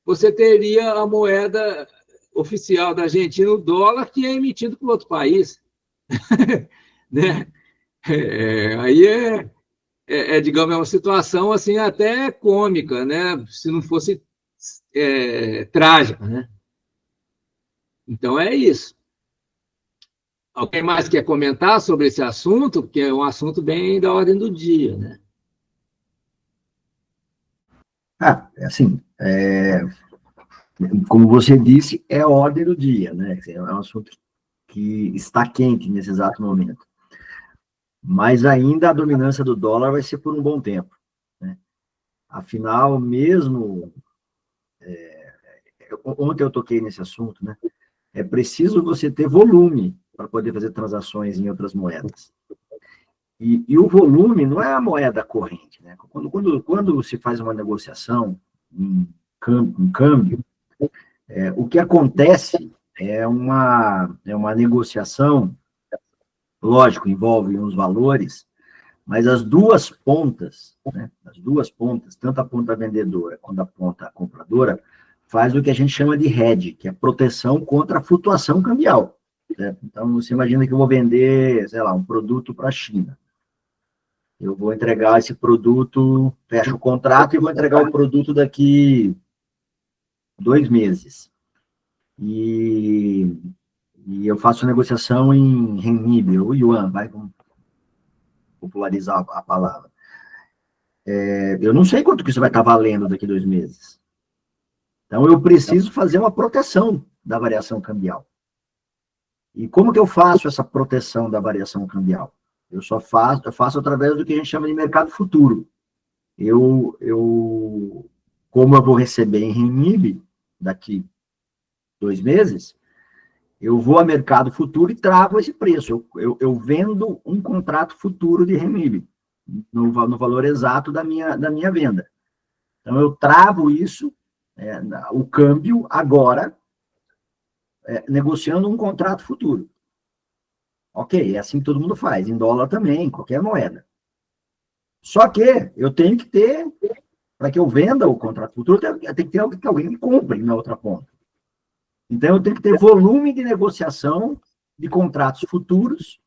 você teria a moeda oficial da Argentina, o dólar, que é emitido por outro país. Né? Aí digamos, uma situação assim, até cômica, né? Se não fosse trágica, né? Então, é isso. Alguém mais quer comentar sobre esse assunto? Porque é um assunto bem da ordem do dia, né? Assim, como você disse, é a ordem do dia, né? É um assunto que está quente nesse exato momento. Mas ainda a dominância do dólar vai ser por um bom tempo, né? Afinal, mesmo... ontem eu toquei nesse assunto, né? É preciso você ter volume para poder fazer transações em outras moedas. E o volume não é a moeda corrente, né? Quando se faz uma negociação, um câmbio, o que acontece é uma negociação, lógico, envolve uns valores, mas as duas pontas, né? As duas pontas, tanto a ponta vendedora quanto a ponta compradora, faz o que a gente chama de hedge, que é proteção contra a flutuação cambial, certo? Então, você imagina que eu vou vender, sei lá, um produto para a China. Eu vou entregar esse produto, fecho o contrato e vou entregar o produto daqui 2 meses. E eu faço negociação em renminbi, ou yuan, vamos popularizar a palavra. Eu não sei quanto que isso vai estar valendo daqui 2 meses. Então, eu preciso fazer uma proteção da variação cambial. E como que eu faço essa proteção da variação cambial? Eu faço através do que a gente chama de mercado futuro. Como eu vou receber em renminbi daqui 2 meses, eu vou a mercado futuro e trago esse preço. Eu vendo um contrato futuro de renminbi, no valor exato da minha venda. Então, eu travo isso, o câmbio, agora, negociando um contrato futuro. Ok, é assim que todo mundo faz, em dólar também, em qualquer moeda. Só que eu tenho que ter, para que eu venda o contrato futuro, tem que ter alguém que compre na outra ponta. Então, eu tenho que ter volume de negociação de contratos futuros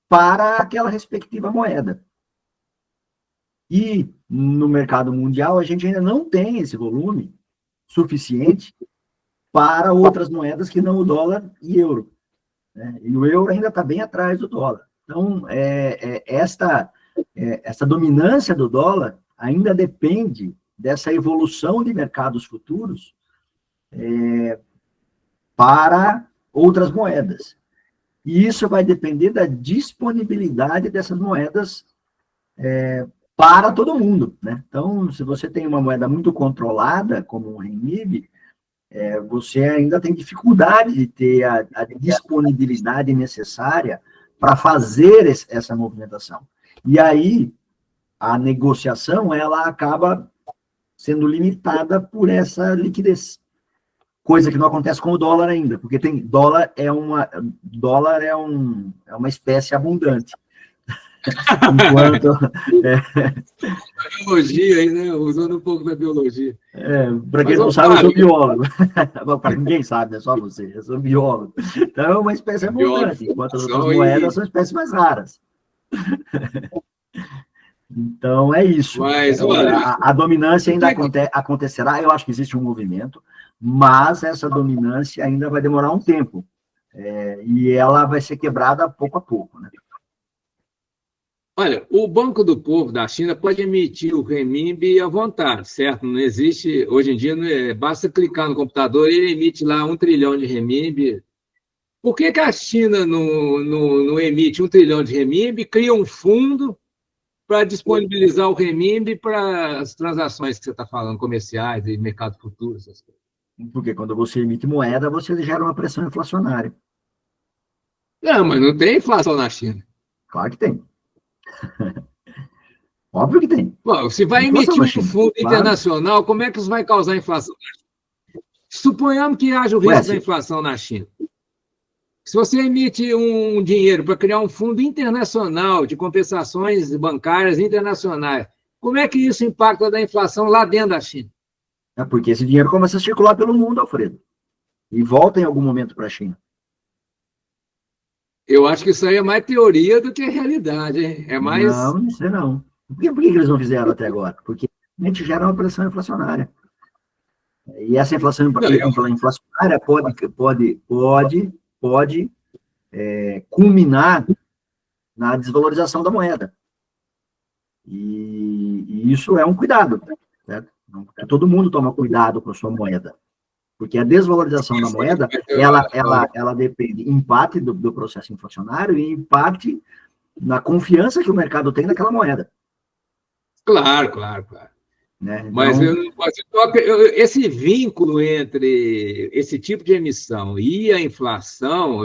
para aquela respectiva moeda. E no mercado mundial, a gente ainda não tem esse volume suficiente para outras moedas que não o dólar e euro. Né? E o euro ainda está bem atrás do dólar. Então, essa dominância do dólar ainda depende dessa evolução de mercados futuros para outras moedas. E isso vai depender da disponibilidade dessas moedas para todo mundo. Né? Então, se você tem uma moeda muito controlada, como o renminbi, você ainda tem dificuldade de ter a disponibilidade necessária para fazer essa movimentação. E aí, a negociação, ela acaba sendo limitada por essa liquidez. Coisa que não acontece com o dólar ainda, porque dólar é uma espécie abundante. Enquanto... Biologia aí, né? Usando um pouco da biologia. Para quem não sabe, eu sou biólogo. Para ninguém sabe, é só você. Eu sou biólogo. Então, é uma espécie abundante, enquanto as outras moedas são espécies mais raras. Então, é isso. Mas, olha, a dominância ainda acontecerá, eu acho que existe um movimento, mas essa dominância ainda vai demorar um tempo. E ela vai ser quebrada pouco a pouco, né? Olha, o Banco do Povo da China pode emitir o renminbi à vontade, certo? Não existe, hoje em dia, basta clicar no computador e ele emite lá 1 trilhão de renminbi. Por que a China não emite 1 trilhão de renminbi, cria um fundo para disponibilizar o renminbi para as transações que você está falando, comerciais e mercado futuro, essas coisas? Porque quando você emite moeda, você gera uma pressão inflacionária. Não, mas não tem inflação na China. Claro que tem. Óbvio que tem. Bom, se vai emitir um fundo internacional, como é que isso vai causar inflação? Suponhamos que haja o risco da inflação na China. Se você emite um dinheiro para criar um fundo internacional de compensações bancárias internacionais, como é que isso impacta da inflação lá dentro da China? Porque esse dinheiro começa a circular pelo mundo, Alfredo, e volta em algum momento para a China. Eu acho que isso aí é mais teoria do que realidade, hein? É mais... Não sei não. Por que eles não fizeram até agora? Porque a gente gera uma pressão inflacionária. E essa inflação inflacionária pode culminar na desvalorização da moeda. E isso é um cuidado, certo? Todo mundo toma cuidado com a sua moeda. Porque a desvalorização da moeda, ela depende, em parte, do processo inflacionário e em parte na confiança que o mercado tem naquela moeda. Claro. Né? Então, mas esse vínculo entre esse tipo de emissão e a inflação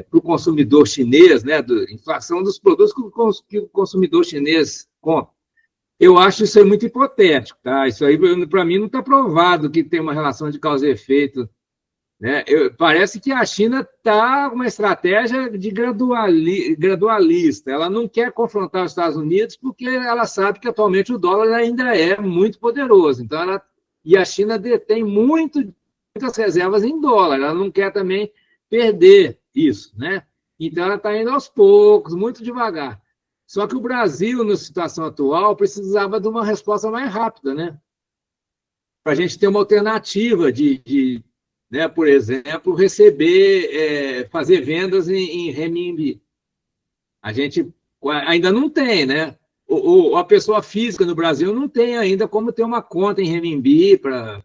para o consumidor chinês, né, inflação dos produtos que o consumidor chinês compra, eu acho isso aí muito hipotético, tá? Isso aí, para mim, não está provado que tem uma relação de causa e efeito. Né? Parece que a China está com uma estratégia de gradualista. Ela não quer confrontar os Estados Unidos porque ela sabe que atualmente o dólar ainda é muito poderoso. Então, e a China detém muitas reservas em dólar. Ela não quer também perder isso. Né? Então, ela está indo aos poucos, muito devagar. Só que o Brasil, na situação atual, precisava de uma resposta mais rápida, né? Para a gente ter uma alternativa né, por exemplo, receber, fazer vendas em renminbi. A gente ainda não tem, né? A pessoa física no Brasil não tem ainda como ter uma conta em renminbi para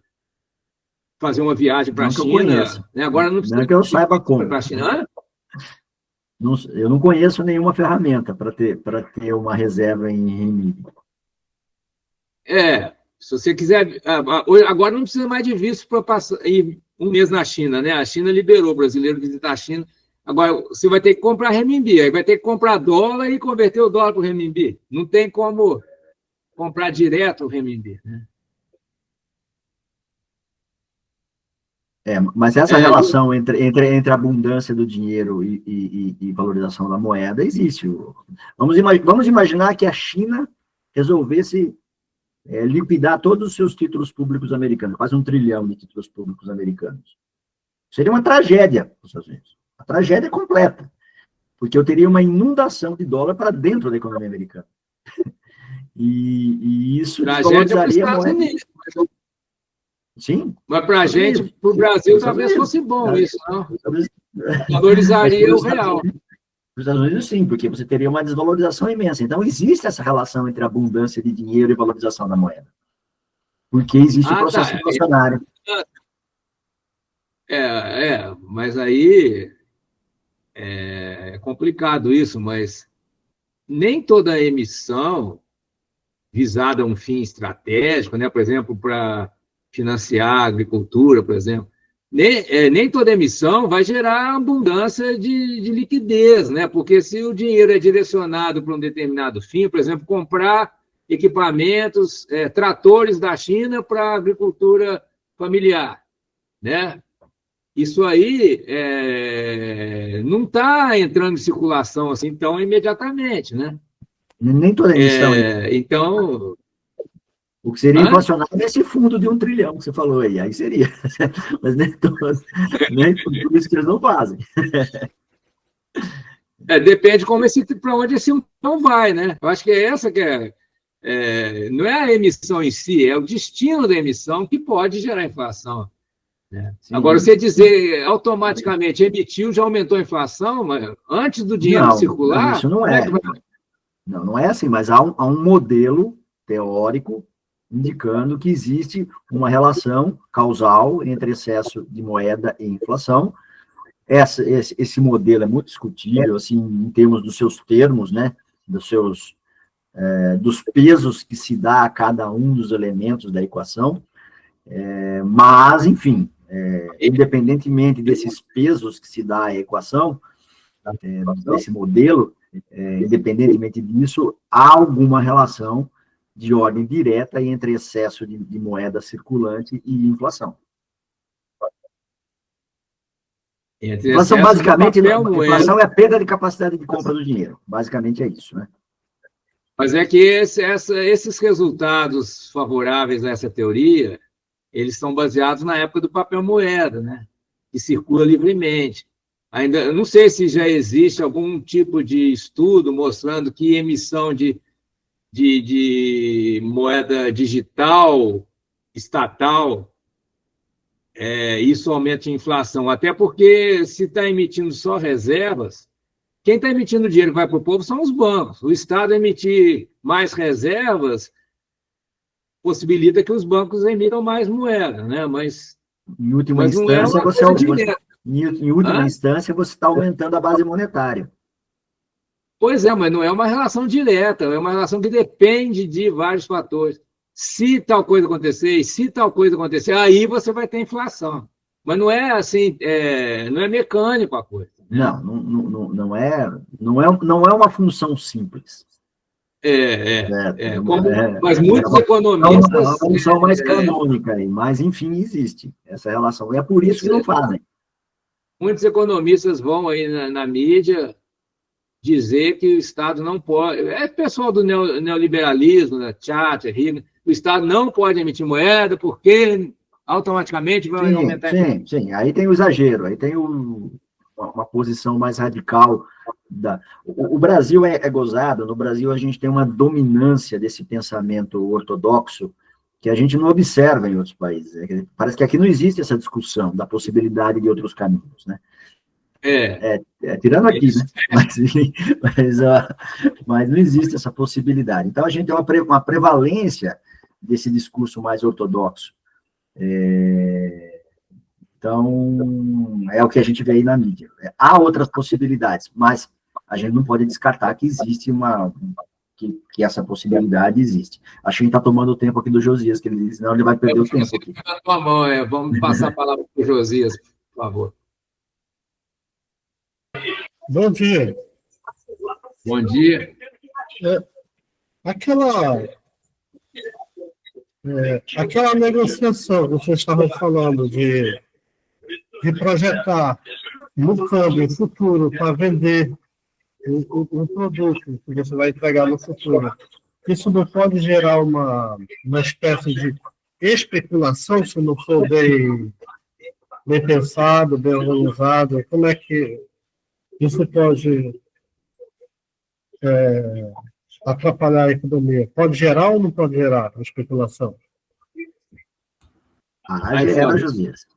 fazer uma viagem para a China. Né? Agora não precisa que eu saiba como. Para a China. Eu não conheço nenhuma ferramenta para ter uma reserva em renminbi. Se você quiser... Agora não precisa mais de visto para ir um mês na China, né? A China liberou o brasileiro visitar a China. Agora, você vai ter que comprar renminbi, aí vai ter que comprar dólar e converter o dólar para o renminbi. Não tem como comprar direto o renminbi, né? Mas essa relação entre a abundância do dinheiro e valorização da moeda existe. Vamos imaginar que a China resolvesse liquidar todos os seus títulos públicos americanos, quase 1 trilhão de títulos públicos americanos. Seria uma tragédia para os Estados Unidos. A tragédia completa, porque eu teria uma inundação de dólar para dentro da economia americana. E isso desvalorizaria a moeda. Sim. Mas para a gente, para o Brasil, talvez fosse bom isso, não? Valorizaria o real. Para os Estados Unidos, sim, porque você teria uma desvalorização imensa. Então, existe essa relação entre abundância de dinheiro e valorização da moeda. Porque existe o processo inflacionário. Mas aí é complicado isso, mas nem toda emissão visada a um fim estratégico, né? Por exemplo, para financiar a agricultura, por exemplo, nem toda emissão vai gerar abundância de liquidez, né? Porque se o dinheiro é direcionado para um determinado fim, por exemplo, comprar equipamentos, tratores da China para a agricultura familiar, né? Isso aí não está entrando em circulação assim tão imediatamente, né? Nem toda emissão. Então... O que seria inflacionário é esse fundo de 1 trilhão que você falou aí seria. Mas nem tudo isso que eles não fazem. Depende para onde esse não vai, né? Eu acho que essa que não é a emissão em si, é o destino da emissão que pode gerar inflação. Né? Agora, você dizer automaticamente emitiu, já aumentou a inflação, mas antes do dinheiro circular... Isso não é. Não é assim, mas há um modelo teórico indicando que existe uma relação causal entre excesso de moeda e inflação. Esse modelo é muito discutível, assim, em termos dos seus termos, né, dos pesos que se dá a cada um dos elementos da equação, mas, enfim, independentemente desses pesos que se dá à equação, desse modelo, independentemente disso, há alguma relação de ordem direta entre excesso de moeda circulante e inflação. Inflação, basicamente, inflação é a perda de capacidade de compra do dinheiro. Basicamente é isso, né? Mas é que esses resultados favoráveis a essa teoria, eles são baseados na época do papel moeda, né? Que circula livremente. Ainda, eu não sei se já existe algum tipo de estudo mostrando que emissão de moeda digital, estatal, isso aumenta a inflação. Até porque, se está emitindo só reservas, quem está emitindo dinheiro que vai para o povo são os bancos. O Estado emitir mais reservas possibilita que os bancos emitam mais moeda, né? Mas, em última instância, você está aumentando a base monetária. Pois é, mas não é uma relação direta, é uma relação que depende de vários fatores. Se tal coisa acontecer, aí você vai ter inflação. Mas não é assim, não é mecânico a coisa. Né? Não é uma função simples. Mas muitos economistas... É uma função mais canônica, mas, enfim, existe essa relação. E é por isso que não fazem. Muitos economistas vão aí na mídia dizer que o Estado não pode... pessoal do neoliberalismo, da Thatcher, o Estado não pode emitir moeda porque automaticamente vai aumentar... Sim. Aí tem o exagero, aí tem uma posição mais radical O Brasil é gozado, no Brasil a gente tem uma dominância desse pensamento ortodoxo que a gente não observa em outros países. Parece que aqui não existe essa discussão da possibilidade de outros caminhos, né? Tirando aqui, né? Mas não existe essa possibilidade. Então, a gente tem uma prevalência desse discurso mais ortodoxo. Então, é o que a gente vê aí na mídia. Há outras possibilidades, mas a gente não pode descartar que existe que essa possibilidade existe. Acho que a gente está tomando o tempo aqui do Josias, que ele diz, senão ele vai perder o tempo aqui. Vamos passar a palavra para o Josias, por favor. Bom dia. Bom dia. Aquela negociação que vocês estavam falando de projetar no câmbio futuro para vender um produto que você vai entregar no futuro, isso não pode gerar uma espécie de especulação se não for bem pensado, bem organizado? Como é que isso pode atrapalhar a economia? Pode gerar ou não pode gerar a especulação? Gera, Josias.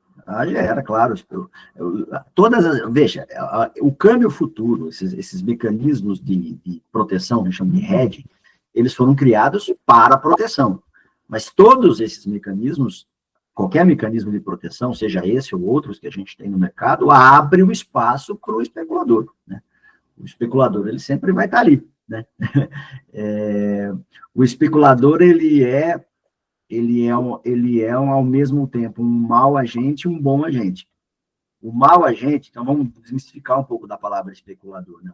Gera, claro. Veja, o câmbio futuro, esses mecanismos de proteção, que a gente chama de hedging, eles foram criados para proteção. Mas todos esses mecanismos, qualquer mecanismo de proteção, seja esse ou outros que a gente tem no mercado, abre o espaço para o especulador, né? O especulador, ele sempre vai estar ali, né? O especulador, ele é ao mesmo tempo um mau agente e um bom agente. O mau agente, então vamos desmistificar um pouco da palavra especulador, né?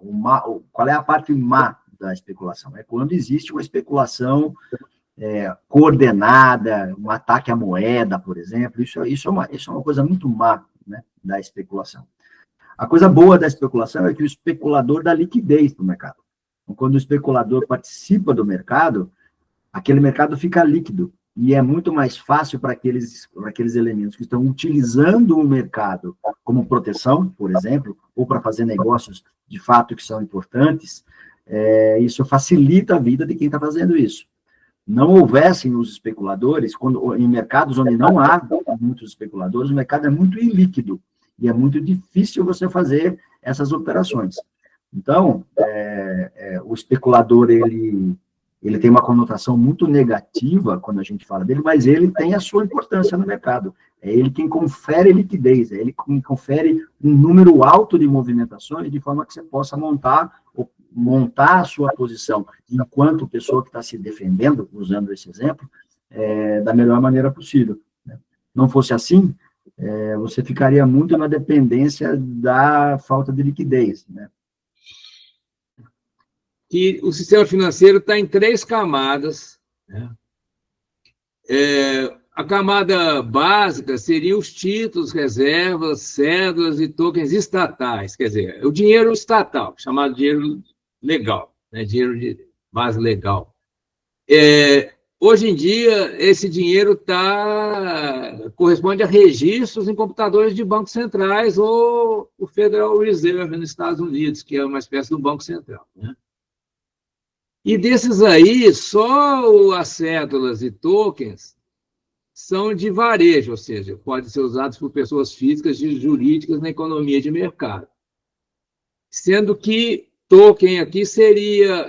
Qual é a parte má da especulação? É quando existe uma especulação coordenada, um ataque à moeda, por exemplo. Isso é uma coisa muito má, né, da especulação. A coisa boa da especulação é que o especulador dá liquidez para o mercado. Então, quando o especulador participa do mercado, aquele mercado fica líquido. E é muito mais fácil para aqueles elementos que estão utilizando o mercado como proteção, por exemplo, ou para fazer negócios de fato que são importantes. Isso facilita a vida de quem está fazendo isso. Não houvessem os especuladores, em mercados onde não há muitos especuladores, o mercado é muito ilíquido e é muito difícil você fazer essas operações. Então, o especulador, ele tem uma conotação muito negativa quando a gente fala dele, mas ele tem a sua importância no mercado. É ele quem confere liquidez, é ele quem confere um número alto de movimentações, de forma que você possa montar a sua posição enquanto pessoa que está se defendendo, usando esse exemplo, da melhor maneira possível, né? Não fosse assim, você ficaria muito na dependência da falta de liquidez, né? Que o sistema financeiro está em 3 camadas, né? A camada básica seria os títulos, reservas, cédulas e tokens estatais, quer dizer, o dinheiro estatal, chamado dinheiro legal, né? Dinheiro de base legal. Hoje em dia, esse dinheiro corresponde a registros em computadores de bancos centrais ou o Federal Reserve nos Estados Unidos, que é uma espécie do Banco Central, né? E desses aí, só as cédulas e tokens são de varejo, ou seja, podem ser usados por pessoas físicas e jurídicas na economia de mercado. Sendo que token aqui seria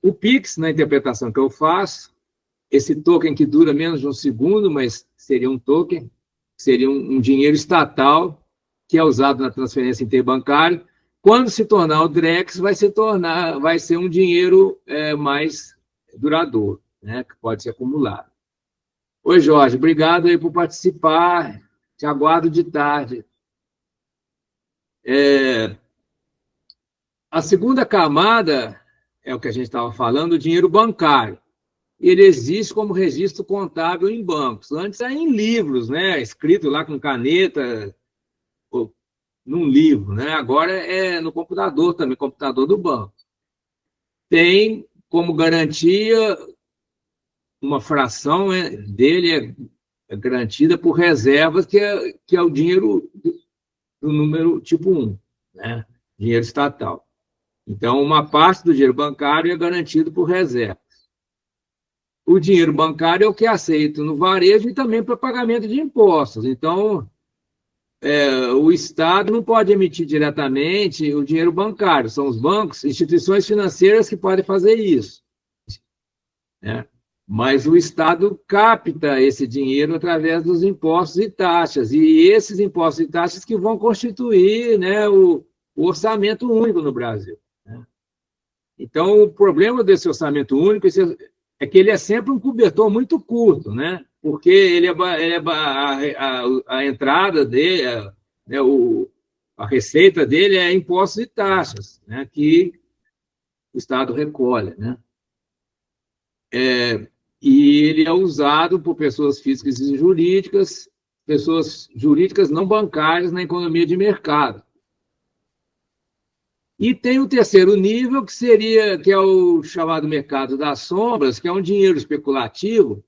o Pix, na interpretação que eu faço, esse token que dura menos de um segundo, mas seria um token, seria um dinheiro estatal que é usado na transferência interbancária. Quando se tornar o Drex, vai ser um dinheiro mais duradouro, né, que pode ser acumulado. Oi, Jorge, obrigado aí por participar, te aguardo de tarde. A segunda camada é o que a gente estava falando, o dinheiro bancário. Ele existe como registro contábil em bancos. Antes era em livros, né, escrito lá com caneta, num livro, né? Agora é no computador também, computador do banco. Tem como garantia uma fração dele é garantida por reservas, que é o dinheiro do número tipo 1, né? dinheiro estatal. Então, uma parte do dinheiro bancário é garantido por reservas. O dinheiro bancário é o que é aceito no varejo e também para pagamento de impostos. Então, o Estado não pode emitir diretamente o dinheiro bancário, são os bancos, instituições financeiras que podem fazer isso, né? Mas o Estado capta esse dinheiro através dos impostos e taxas, e esses impostos e taxas que vão constituir, né, o orçamento único no Brasil, né? Então, o problema desse orçamento único é que ele é sempre um cobertor muito curto, né? Porque a entrada dele, né, a receita dele é impostos e taxas, né, que o Estado recolhe, né? E ele é usado por pessoas físicas e jurídicas, pessoas jurídicas não bancárias na economia de mercado. E tem o terceiro nível, que é o chamado mercado das sombras, que é um dinheiro especulativo,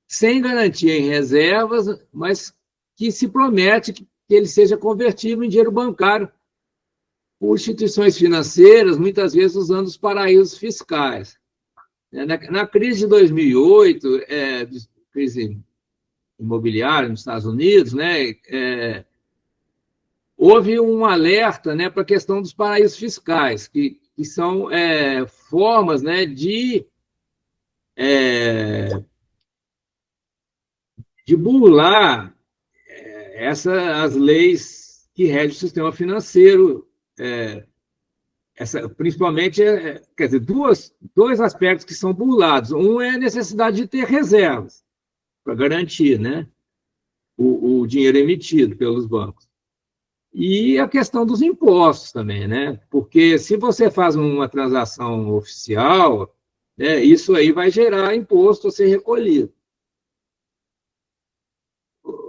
sem garantia em reservas, mas que se promete que ele seja convertível em dinheiro bancário por instituições financeiras, muitas vezes usando os paraísos fiscais. Na crise de 2008, crise imobiliária nos Estados Unidos, né, houve um alerta, né, para a questão dos paraísos fiscais, que são formas, né, de burlar as leis que regem o sistema financeiro, principalmente, quer dizer, dois aspectos que são burlados. Um é a necessidade de ter reservas para garantir, né, o dinheiro emitido pelos bancos. E a questão dos impostos também, né? Porque se você faz uma transação oficial, né, isso aí vai gerar imposto a ser recolhido.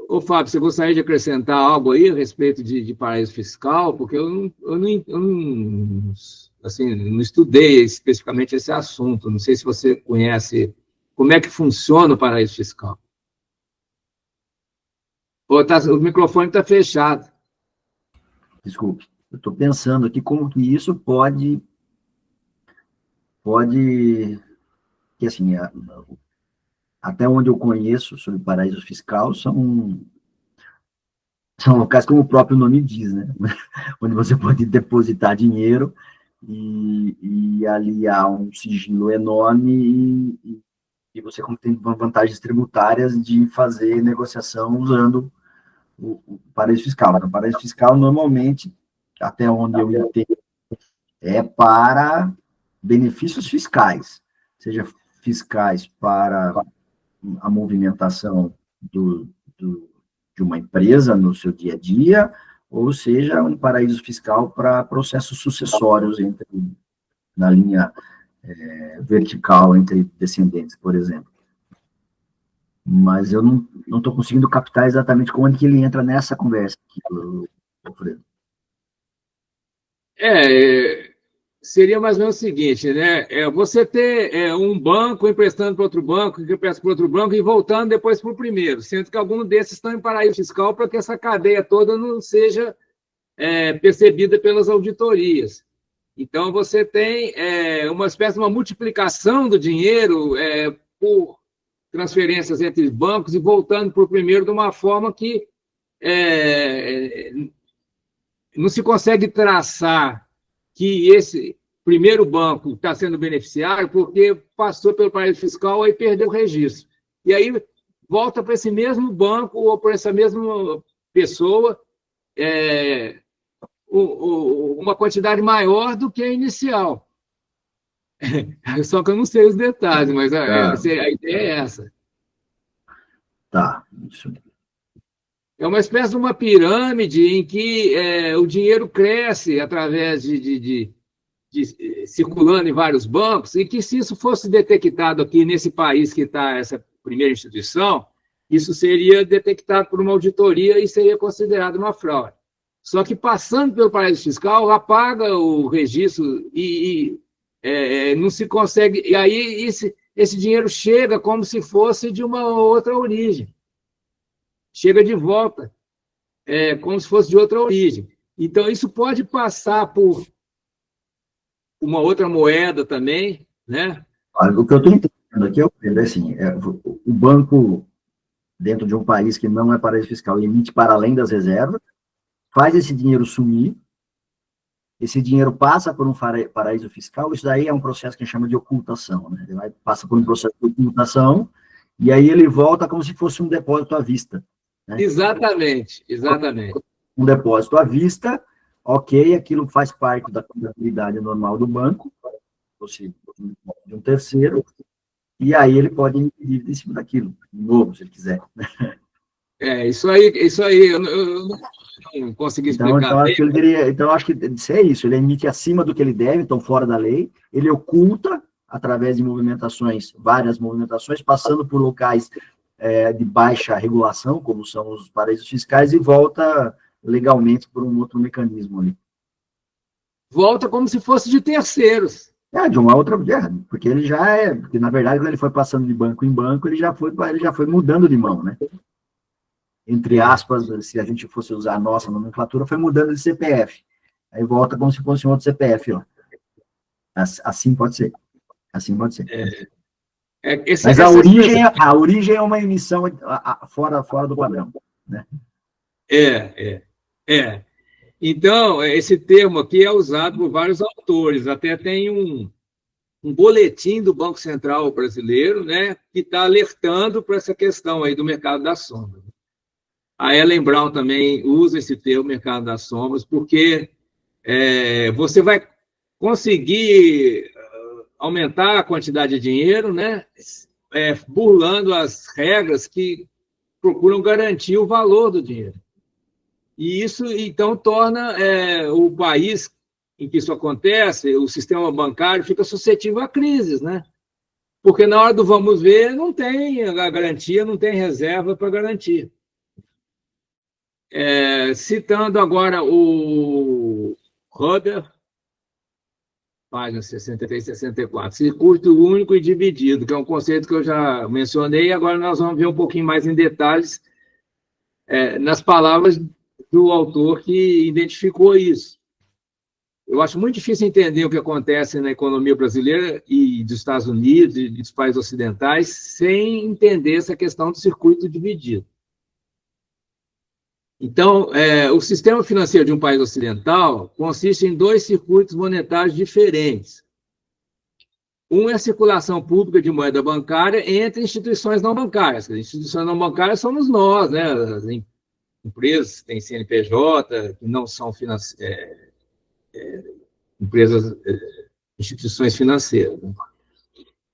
Ô, Fábio, você gostaria de acrescentar algo aí a respeito de paraíso fiscal? Porque eu não, assim, não estudei especificamente esse assunto. Não sei se você conhece como é que funciona o paraíso fiscal. O microfone está fechado. Desculpe, eu estou pensando aqui como que isso pode, que assim, até onde eu conheço sobre paraíso fiscal são locais como o próprio nome diz, né? Onde você pode depositar dinheiro e ali há um sigilo enorme e você tem vantagens tributárias de fazer negociação usando o paraíso fiscal. O paraíso fiscal, normalmente, até onde eu entendo, é para benefícios fiscais, seja fiscais para a movimentação de uma empresa no seu dia a dia, ou seja, um paraíso fiscal para processos sucessórios na linha vertical entre descendentes, por exemplo. Mas eu não estou conseguindo captar exatamente como é que ele entra nessa conversa aqui, Alfredo. Seria mais ou menos o seguinte, né? Você ter um banco emprestando para outro banco, que empresta para outro banco e voltando depois para o primeiro, sendo que alguns desses estão em paraíso fiscal para que essa cadeia toda não seja percebida pelas auditorias. Então, você tem uma espécie de uma multiplicação do dinheiro por transferências entre bancos e voltando para o primeiro de uma forma que não se consegue traçar que esse primeiro banco está sendo beneficiário porque passou pelo paraíso fiscal e perdeu o registro. E aí volta para esse mesmo banco ou para essa mesma pessoa uma quantidade maior do que a inicial. Só que eu não sei os detalhes, mas a ideia é essa. Tá, isso. É uma espécie de uma pirâmide em que o dinheiro cresce através de circulando em vários bancos, e que se isso fosse detectado aqui nesse país que está essa primeira instituição, isso seria detectado por uma auditoria e seria considerado uma fraude. Só que passando pelo paraíso fiscal, apaga o registro e não se consegue... E aí esse dinheiro chega como se fosse de uma outra origem. Chega de volta, como se fosse de outra origem. Então, isso pode passar por uma outra moeda também, né? O que eu estou entendendo aqui é assim, o banco, dentro de um país que não é paraíso fiscal, emite para além das reservas, faz esse dinheiro sumir, esse dinheiro passa por um paraíso fiscal, isso daí é um processo que a gente chama de ocultação, né? Ele passa por um processo de ocultação, e aí ele volta como se fosse um depósito à vista. Né? Exatamente, exatamente. Um depósito à vista, ok, aquilo faz parte da contabilidade normal do banco, ou seja, de um terceiro, e aí ele pode emitir em cima daquilo, de novo, se ele quiser. Isso aí, eu não consegui explicar então, bem. Então, acho que é isso, ele emite acima do que ele deve, então fora da lei, ele oculta, através de movimentações, várias movimentações, passando por locais de baixa regulação, como são os paraísos fiscais, e volta legalmente por um outro mecanismo ali. Volta como se fosse de terceiros. De uma outra guerra, porque ele já porque na verdade, quando ele foi passando de banco em banco, ele já foi mudando de mão, né? Entre aspas, se a gente fosse usar a nossa nomenclatura, foi mudando de CPF. Aí volta como se fosse um outro CPF lá. Assim pode ser. Assim pode ser. Mas a origem é uma emissão fora do padrão. Né? Então, esse termo aqui é usado por vários autores. Até tem um boletim do Banco Central brasileiro, né, que está alertando para essa questão aí do mercado das sombras. A Ellen Brown também usa esse termo, mercado das sombras, porque você vai conseguir aumentar a quantidade de dinheiro, né, burlando as regras que procuram garantir o valor do dinheiro. E isso, então, torna o país em que isso acontece, o sistema bancário, fica suscetível a crises, né? Porque na hora do vamos ver, não tem a garantia, não tem reserva para garantir. Citando agora o Huber, páginas 63 e 64, circuito único e dividido, que é um conceito que eu já mencionei, e agora nós vamos ver um pouquinho mais em detalhes nas palavras do autor que identificou isso. Eu acho muito difícil entender o que acontece na economia brasileira e dos Estados Unidos e dos países ocidentais sem entender essa questão do circuito dividido. Então, o sistema financeiro de um país ocidental consiste em dois circuitos monetários diferentes. Um é a circulação pública de moeda bancária entre instituições não bancárias. As instituições não bancárias somos nós, né? As empresas têm CNPJ, que não são empresas, instituições financeiras. Né?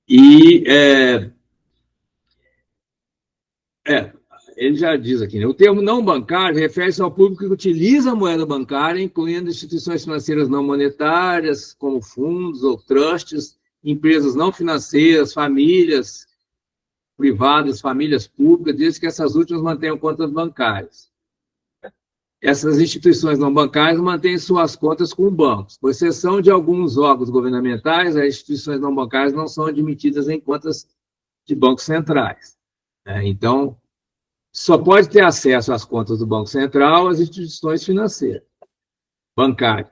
E ele já diz aqui, né? O termo não bancário refere-se ao público que utiliza a moeda bancária, incluindo instituições financeiras não monetárias, como fundos ou trusts, empresas não financeiras, famílias privadas, famílias públicas, desde que essas últimas mantenham contas bancárias. Essas instituições não bancárias mantêm suas contas com bancos. Por exceção de alguns órgãos governamentais, as instituições não bancárias não são admitidas em contas de bancos centrais. Então, só pode ter acesso às contas do Banco Central as instituições financeiras, bancárias.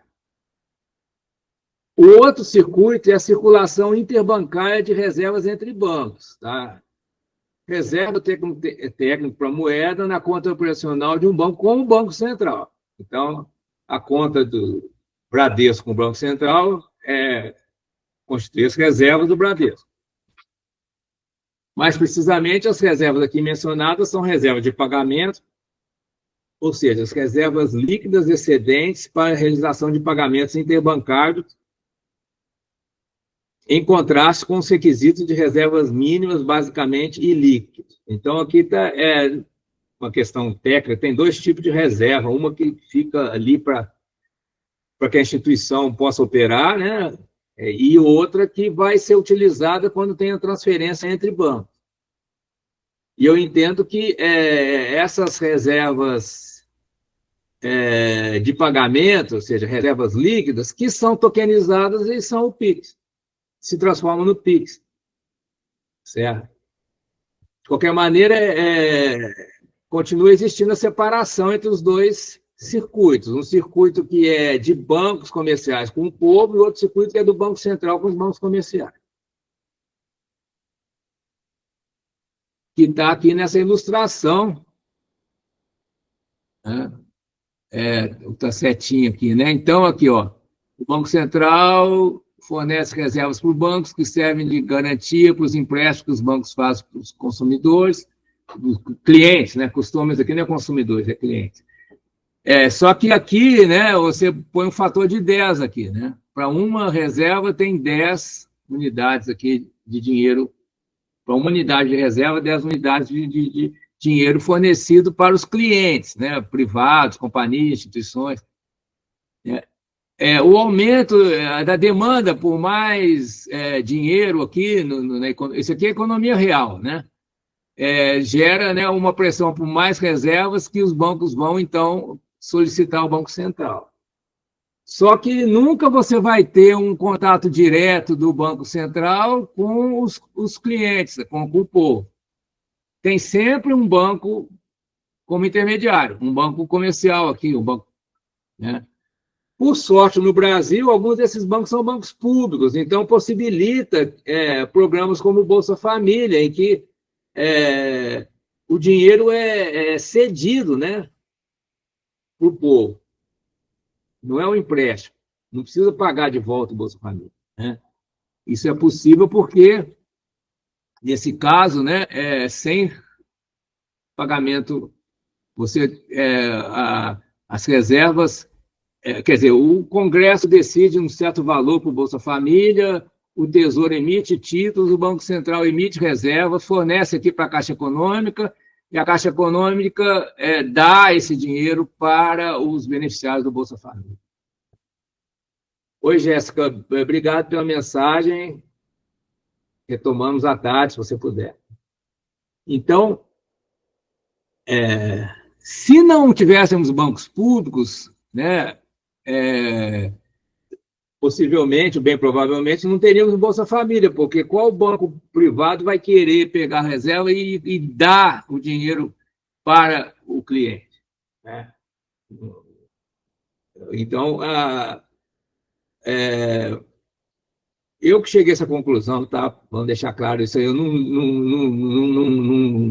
O outro circuito é a circulação interbancária de reservas entre bancos. Tá? Reserva técnico para moeda na conta operacional de um banco com o Banco Central. Então, a conta do Bradesco com o Banco Central constitui as reservas do Bradesco. Mais precisamente, as reservas aqui mencionadas são reservas de pagamento, ou seja, as reservas líquidas excedentes para a realização de pagamentos interbancários, em contraste com os requisitos de reservas mínimas, basicamente, e líquidos. Então, aqui está uma questão técnica, tem dois tipos de reserva, uma que fica ali para que a instituição possa operar, né? E outra que vai ser utilizada quando tem a transferência entre bancos. E eu entendo que essas reservas de pagamento, ou seja, reservas líquidas, que são tokenizadas e são o PIX, se transformam no PIX. Certo? De qualquer maneira, continua existindo a separação entre os dois circuitos. Um circuito que é de bancos comerciais com o povo e outro circuito que é do Banco Central com os bancos comerciais. Que está aqui nessa ilustração, né? Está certinho aqui, né? Então, aqui, ó, o Banco Central fornece reservas para os bancos que servem de garantia para os empréstimos que os bancos fazem para os consumidores, os clientes, né? Customers aqui não é consumidores, é clientes. Só que aqui, né, você põe um fator de 10 aqui, né? Para uma reserva tem 10 unidades aqui de dinheiro. Para uma unidade de reserva, 10 unidades de dinheiro fornecido para os clientes, né? Privados, companhias, instituições. O aumento da demanda por mais dinheiro aqui, isso aqui é economia real, né? Gera, né, uma pressão por mais reservas que os bancos vão, então, solicitar ao Banco Central. Só que nunca você vai ter um contato direto do Banco Central com os clientes, com o povo. Tem sempre um banco como intermediário, um banco comercial aqui, um banco, né? Por sorte, no Brasil, alguns desses bancos são bancos públicos, então possibilita programas como o Bolsa Família, em que o dinheiro é cedido, né, para o povo. Não é um empréstimo. Não precisa pagar de volta o Bolsa Família, né? Isso é possível porque, nesse caso, né, sem pagamento, as reservas... quer dizer, o Congresso decide um certo valor para o Bolsa Família, o Tesouro emite títulos, o Banco Central emite reservas, fornece aqui para a Caixa Econômica, e a Caixa Econômica dá esse dinheiro para os beneficiários do Bolsa Família. Oi, Jéssica, obrigado pela mensagem. Retomamos à tarde, se você puder. Então, se não tivéssemos bancos públicos, né, possivelmente, bem provavelmente, não teríamos Bolsa Família, porque qual banco privado vai querer pegar a reserva e dar o dinheiro para o cliente, né? Então, eu que cheguei a essa conclusão, tá? Vamos deixar claro isso aí, não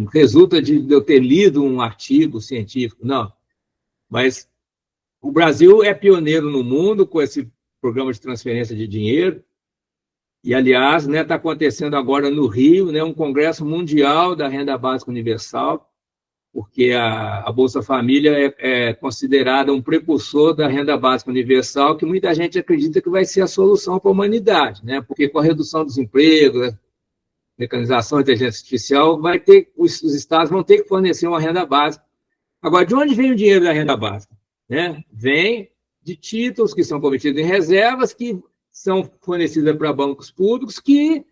resulta de eu ter lido um artigo científico, não, mas o Brasil é pioneiro no mundo com esse programa de transferência de dinheiro, e, aliás, né, está acontecendo agora no Rio, né, um congresso mundial da renda básica universal, porque a Bolsa Família é considerada um precursor da renda básica universal, que muita gente acredita que vai ser a solução para a humanidade, né, porque com a redução dos empregos, mecanização, inteligência artificial, os estados vão ter que fornecer uma renda básica. Agora, de onde vem o dinheiro da renda básica? Né? Vem de títulos que são convertidos em reservas, que são fornecidas para bancos públicos, que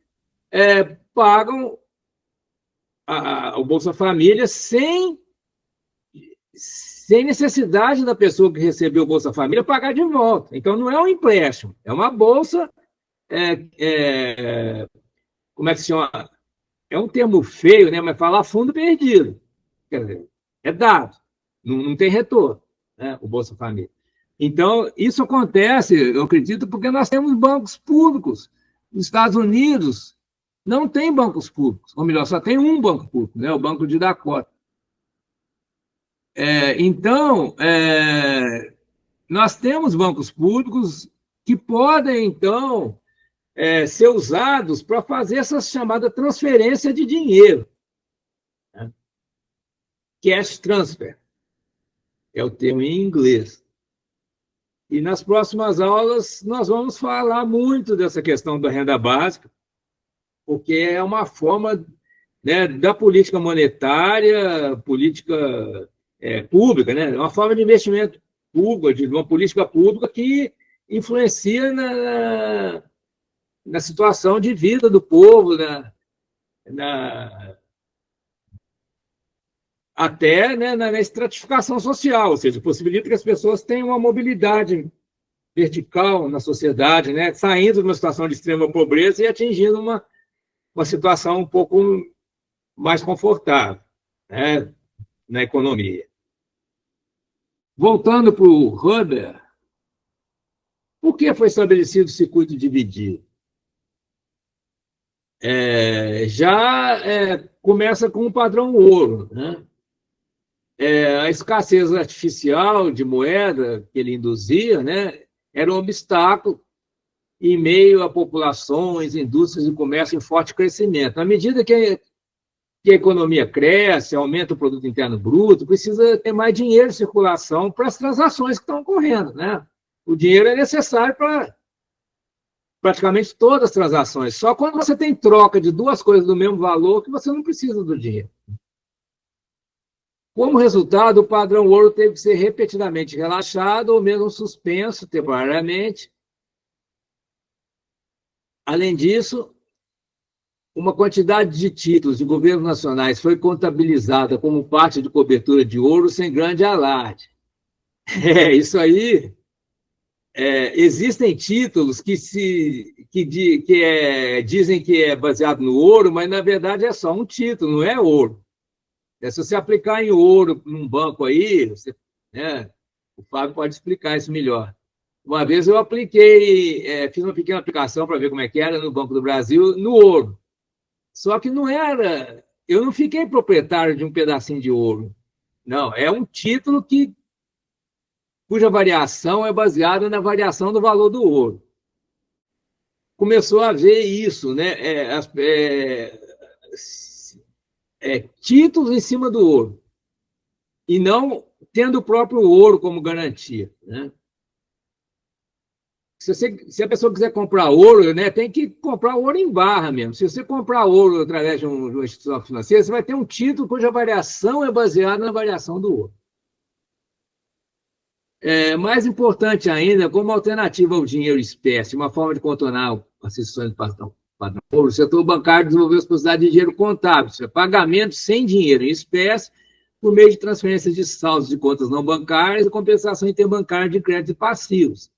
pagam o Bolsa Família sem necessidade da pessoa que recebeu o Bolsa Família pagar de volta. Então, não é um empréstimo, é uma bolsa, como é que se chama? É um termo feio, né? Mas falar fundo perdido. Quer dizer, é dado, não tem retorno, né, o Bolsa Família. Então, isso acontece, eu acredito, porque nós temos bancos públicos. Nos Estados Unidos, não tem bancos públicos, ou melhor, só tem um banco público, né, o Banco de Dakota. Então, nós temos bancos públicos que podem, então, ser usados para fazer essa chamada transferência de dinheiro, né? Cash transfer é o termo em inglês. E nas próximas aulas nós vamos falar muito dessa questão da renda básica, porque é uma forma, né, da política monetária, política pública, né, uma forma de investimento público, de uma política pública que influencia na situação de vida do povo, até, né, na estratificação social, ou seja, possibilita que as pessoas tenham uma mobilidade vertical na sociedade, né, saindo de uma situação de extrema pobreza e atingindo uma situação um pouco mais confortável, né, na economia. Voltando para o Huber, por que foi estabelecido o circuito dividido? Começa com o padrão ouro, né? A escassez artificial de moeda que ele induzia, né, era um obstáculo em meio a populações, indústrias e comércio em forte crescimento. À medida que a economia cresce, aumenta o produto interno bruto, precisa ter mais dinheiro em circulação para as transações que estão ocorrendo, né? O dinheiro é necessário para praticamente todas as transações. Só quando você tem troca de duas coisas do mesmo valor que você não precisa do dinheiro. Como resultado, o padrão ouro teve que ser repetidamente relaxado ou mesmo suspenso temporariamente. Além disso, uma quantidade de títulos de governos nacionais foi contabilizada como parte de cobertura de ouro sem grande alarde. Isso aí. Existem títulos que dizem que é baseado no ouro, mas, na verdade, é só um título, não é ouro. Se você aplicar em ouro num banco aí, né, o Fábio pode explicar isso melhor. Uma vez eu fiz uma pequena aplicação para ver como é que era no Banco do Brasil, no ouro. Só que não era... Eu não fiquei proprietário de um pedacinho de ouro. Não, é um título cuja variação é baseada na variação do valor do ouro. Começou a haver isso, né? Títulos em cima do ouro, e não tendo o próprio ouro como garantia, né? Se a pessoa quiser comprar ouro, né, tem que comprar ouro em barra mesmo. Se você comprar ouro através de uma instituição financeira, você vai ter um título cuja variação é baseada na variação do ouro. Mais importante ainda, como alternativa ao dinheiro espécie, uma forma de contornar as restrições do padrão ouro, o setor bancário desenvolveu a possibilidade de dinheiro contábil, ou seja, pagamento sem dinheiro em espécie, por meio de transferências de saldos de contas não bancárias e compensação interbancária de créditos e passivos.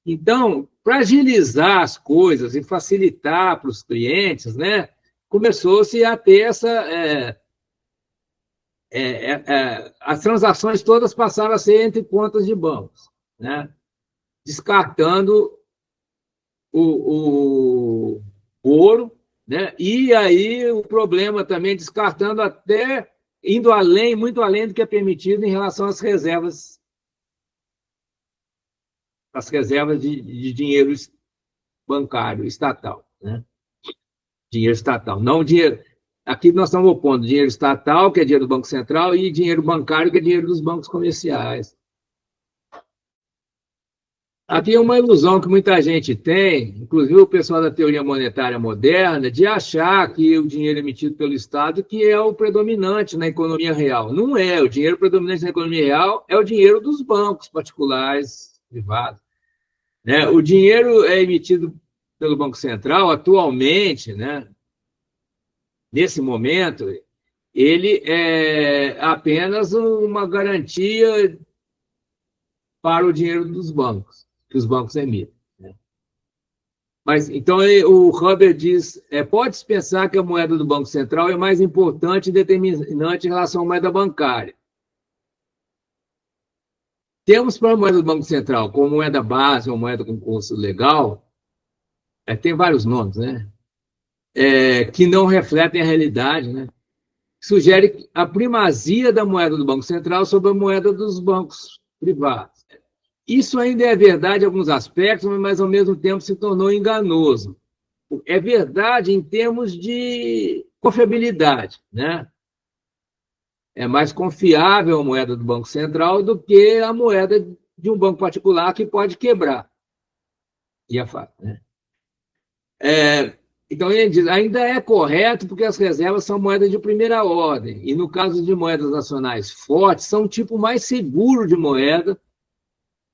Então, para agilizar as coisas e facilitar para os clientes, né, começou-se a ter as transações todas passaram a ser entre contas de bancos, né, descartando o ouro, né, e aí o problema também descartando até, indo além, muito além do que é permitido em relação às reservas de dinheiro bancário, estatal, né? Dinheiro estatal, não dinheiro... Aqui nós estamos opondo dinheiro estatal, que é dinheiro do Banco Central, e dinheiro bancário, que é dinheiro dos bancos comerciais. Aqui é uma ilusão que muita gente tem, inclusive o pessoal da teoria monetária moderna, de achar que o dinheiro emitido pelo Estado que é o predominante na economia real. Não é. O dinheiro predominante na economia real é o dinheiro dos bancos particulares, privados, né? O dinheiro é emitido pelo Banco Central atualmente, né? Nesse momento, ele é apenas uma garantia para o dinheiro dos bancos, que os bancos emitem, né? Mas, então, o Huber diz, pode-se pensar que a moeda do Banco Central é mais importante e determinante em relação à moeda bancária. Temos para a moeda do Banco Central, como moeda base ou moeda com curso legal, tem vários nomes, né? Que não refletem a realidade, né? Sugere a primazia da moeda do Banco Central sobre a moeda dos bancos privados. Isso ainda é verdade em alguns aspectos, mas ao mesmo tempo se tornou enganoso. É verdade em termos de confiabilidade, né? É mais confiável a moeda do Banco Central do que a moeda de um banco particular que pode quebrar. E é fato, né? Então, ele diz, ainda é correto porque as reservas são moedas de primeira ordem, e no caso de moedas nacionais fortes, são um tipo mais seguro de moeda,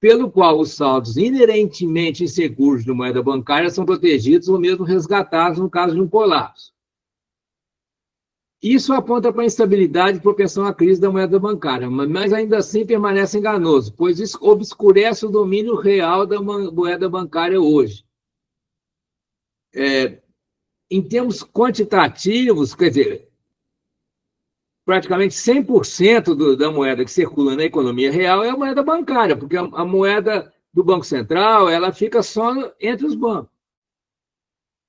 pelo qual os saldos inerentemente inseguros de moeda bancária são protegidos ou mesmo resgatados no caso de um colapso. Isso aponta para a instabilidade e propensão à crise da moeda bancária, mas ainda assim permanece enganoso, pois isso obscurece o domínio real da moeda bancária hoje. Em termos quantitativos, quer dizer, praticamente 100% da moeda que circula na economia real é a moeda bancária, porque a moeda do Banco Central ela fica só entre os bancos.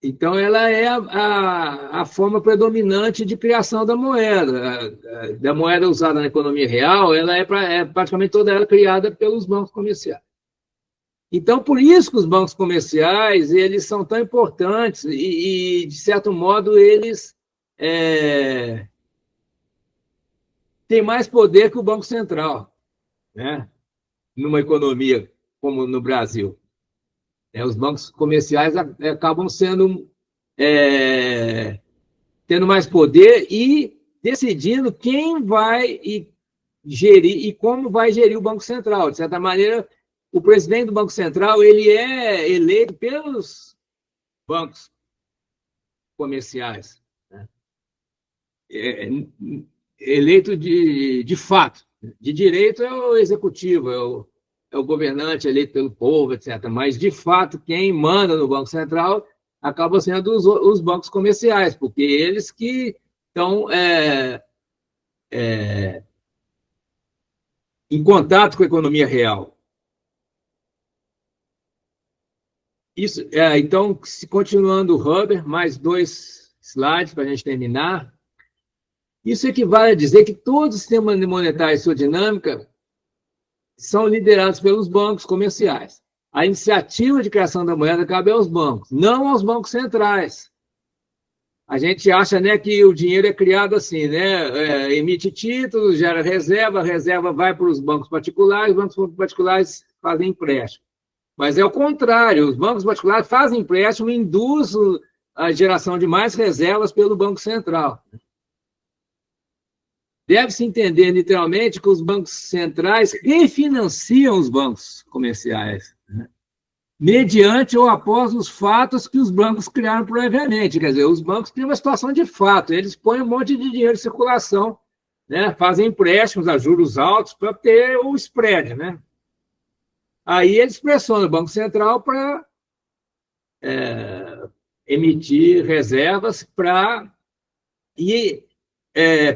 Então, ela é a forma predominante de criação da moeda usada na economia real, ela é praticamente toda ela criada pelos bancos comerciais. Então, por isso que os bancos comerciais eles são tão importantes e de certo modo, eles têm mais poder que o Banco Central, né? Numa economia como no Brasil. Os bancos comerciais acabam tendo mais poder e decidindo quem vai gerir e como vai gerir o Banco Central. De certa maneira, o presidente do Banco Central ele é eleito pelos bancos comerciais, né? Eleito de fato. De direito é o executivo, é o governante eleito pelo povo, etc. Mas, de fato, quem manda no Banco Central acaba sendo os bancos comerciais, porque eles que estão em contato com a economia real. Isso, então, continuando o Huber, mais 2 slides para a gente terminar. Isso equivale a dizer que todo o sistema monetário e sua dinâmica são liderados pelos bancos comerciais. A iniciativa de criação da moeda cabe aos bancos, não aos bancos centrais. A gente acha, né, que o dinheiro é criado assim, né? Emite títulos, gera reserva, a reserva vai para os bancos particulares, os bancos particulares fazem empréstimo. Mas é o contrário, os bancos particulares fazem empréstimo e induzem a geração de mais reservas pelo Banco Central. Deve-se entender, literalmente, que os bancos centrais refinanciam os bancos comerciais, né? Mediante ou após os fatos que os bancos criaram previamente. Quer dizer, os bancos têm uma situação de fato, eles põem um monte de dinheiro em circulação, né? Fazem empréstimos a juros altos para ter o spread, né? Aí eles pressionam o Banco Central para emitir reservas e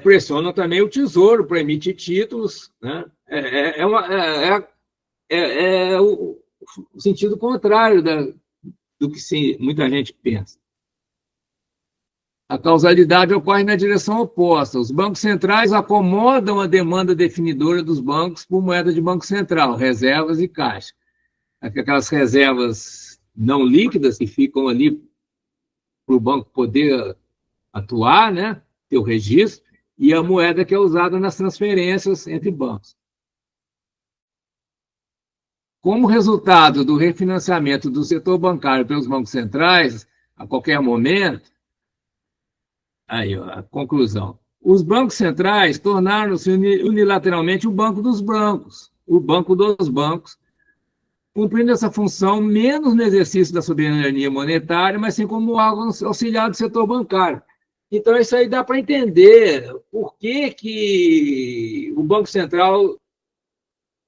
pressionam também o Tesouro para emitir títulos, né? O sentido contrário do que muita gente pensa. A causalidade ocorre na direção oposta. Os bancos centrais acomodam a demanda definidora dos bancos por moeda de banco central, reservas e caixa. Aquelas reservas não líquidas que ficam ali para o banco poder atuar, né? Ter o registro, e a moeda que é usada nas transferências entre bancos. Como resultado do refinanciamento do setor bancário pelos bancos centrais, a qualquer momento, aí, ó, a conclusão. Os bancos centrais tornaram-se unilateralmente o banco dos bancos, o banco dos bancos, cumprindo essa função menos no exercício da soberania monetária, mas sim como órgão auxiliar do setor bancário. Então, isso aí dá para entender por que o Banco Central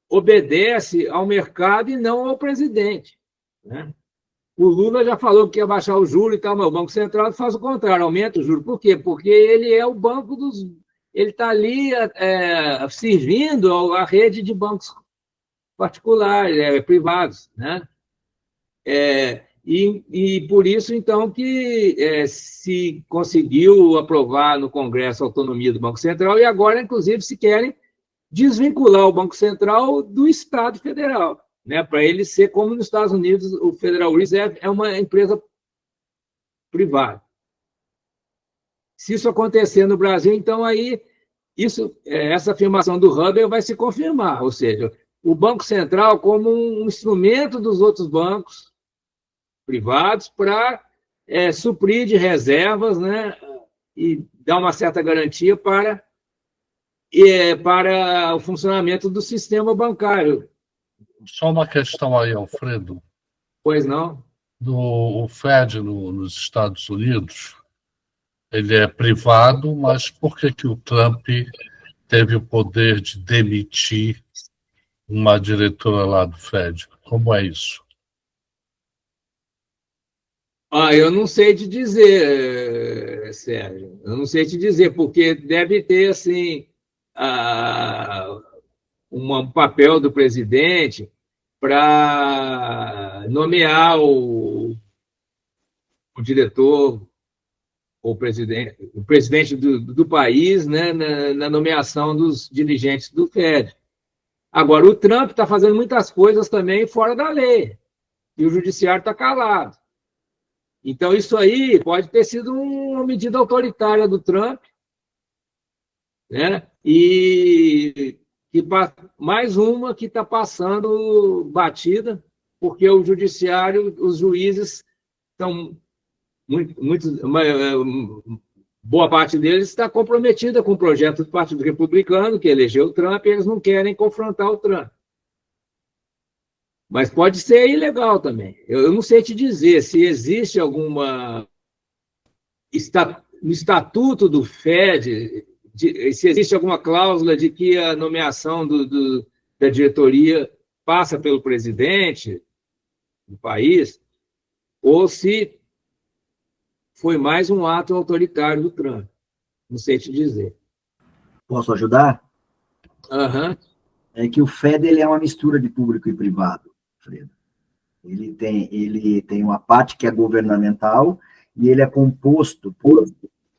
obedece ao mercado e não ao presidente, né? O Lula já falou que ia baixar o juro e tal, mas o Banco Central faz o contrário, aumenta o juro. Por quê? Porque ele é o banco dos... Ele está ali servindo a rede de bancos particulares, privados, né? E por isso, então, que se conseguiu aprovar no Congresso a autonomia do Banco Central e agora, inclusive, se querem desvincular o Banco Central do Estado Federal, né? Para ele ser como nos Estados Unidos, o Federal Reserve é uma empresa privada. Se isso acontecer no Brasil, então aí essa afirmação do Huber vai se confirmar, ou seja, o Banco Central como um instrumento dos outros bancos privados para suprir de reservas, né, e dar uma certa garantia para o funcionamento do sistema bancário. Só uma questão aí, Alfredo. Pois não? O Fed nos Estados Unidos, ele é privado, mas por que o Trump teve o poder de demitir uma diretora lá do Fed? Como é isso? Eu não sei te dizer, Sérgio. Eu não sei te dizer, porque deve ter, assim, um papel do presidente para nomear o diretor ou o presidente do país, né, na nomeação dos dirigentes do Fed. Agora, o Trump está fazendo muitas coisas também fora da lei, e o judiciário está calado. Então, isso aí pode ter sido uma medida autoritária do Trump, né? E mais uma que está passando batida, porque o judiciário, os juízes estão boa parte deles está comprometida com o projeto do Partido Republicano, que elegeu o Trump, e eles não querem confrontar o Trump. Mas pode ser ilegal também. Eu não sei te dizer se existe alguma no estatuto do Fed, se existe alguma cláusula de que a nomeação da diretoria passa pelo presidente do país, ou se foi mais um ato autoritário do Trump. Não sei te dizer. Posso ajudar? Uhum. É que o Fed ele é uma mistura de público e privado, Fredo. Ele tem uma parte que é governamental e ele é composto por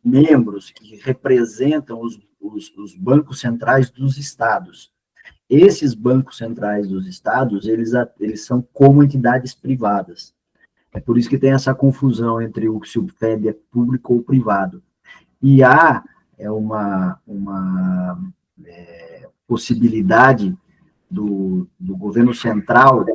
membros que representam os bancos centrais dos estados. Esses bancos centrais dos estados, eles são como entidades privadas. É por isso que tem essa confusão entre se o Fed é público ou privado. E há uma possibilidade do governo central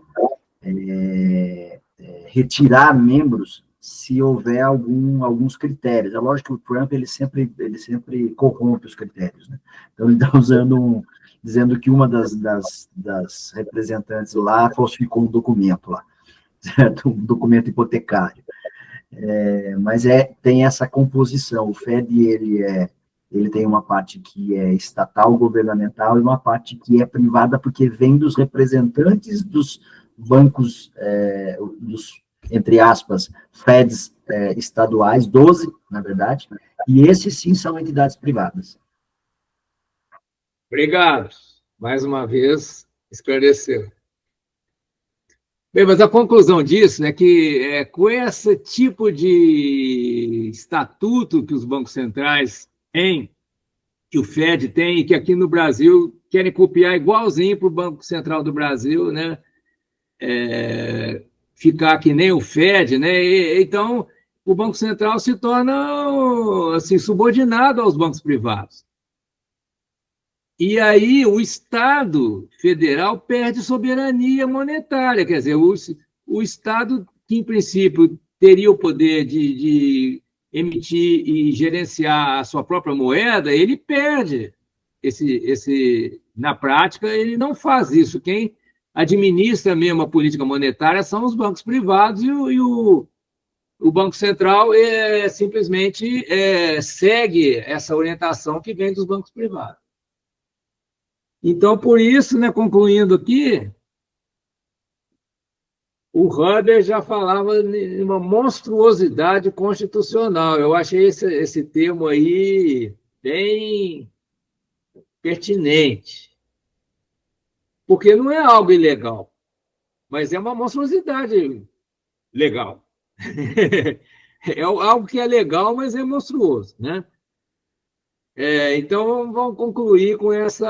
retirar membros se houver alguns critérios. É lógico que o Trump ele sempre corrompe os critérios, né? Então ele está dizendo que uma das representantes lá falsificou um documento lá, certo? Um documento hipotecário. Mas tem essa composição. O Fed ele tem uma parte que é estatal, governamental, e uma parte que é privada, porque vem dos representantes dos bancos, entre aspas, Feds estaduais, 12, na verdade, e esses sim são entidades privadas. Obrigado. Mais uma vez, esclareceu. Bem, mas a conclusão disso é que, com esse tipo de estatuto que os bancos centrais têm, que o Fed tem, e que aqui no Brasil querem copiar igualzinho para o Banco Central do Brasil, né? Ficar que nem o Fed, né? Então, o Banco Central se torna assim, subordinado aos bancos privados. E aí o Estado federal perde soberania monetária, quer dizer, o Estado, que em princípio teria o poder de emitir e gerenciar a sua própria moeda, ele perde na prática, ele não faz isso. Quem administra mesmo a política monetária são os bancos privados, e o Banco Central simplesmente segue essa orientação que vem dos bancos privados. Então, por isso, né, concluindo aqui, o Huber já falava em uma monstruosidade constitucional. Eu achei esse termo aí bem pertinente, porque não é algo ilegal, mas é uma monstruosidade legal. É algo que é legal, mas é monstruoso, né? Então, vamos concluir com esse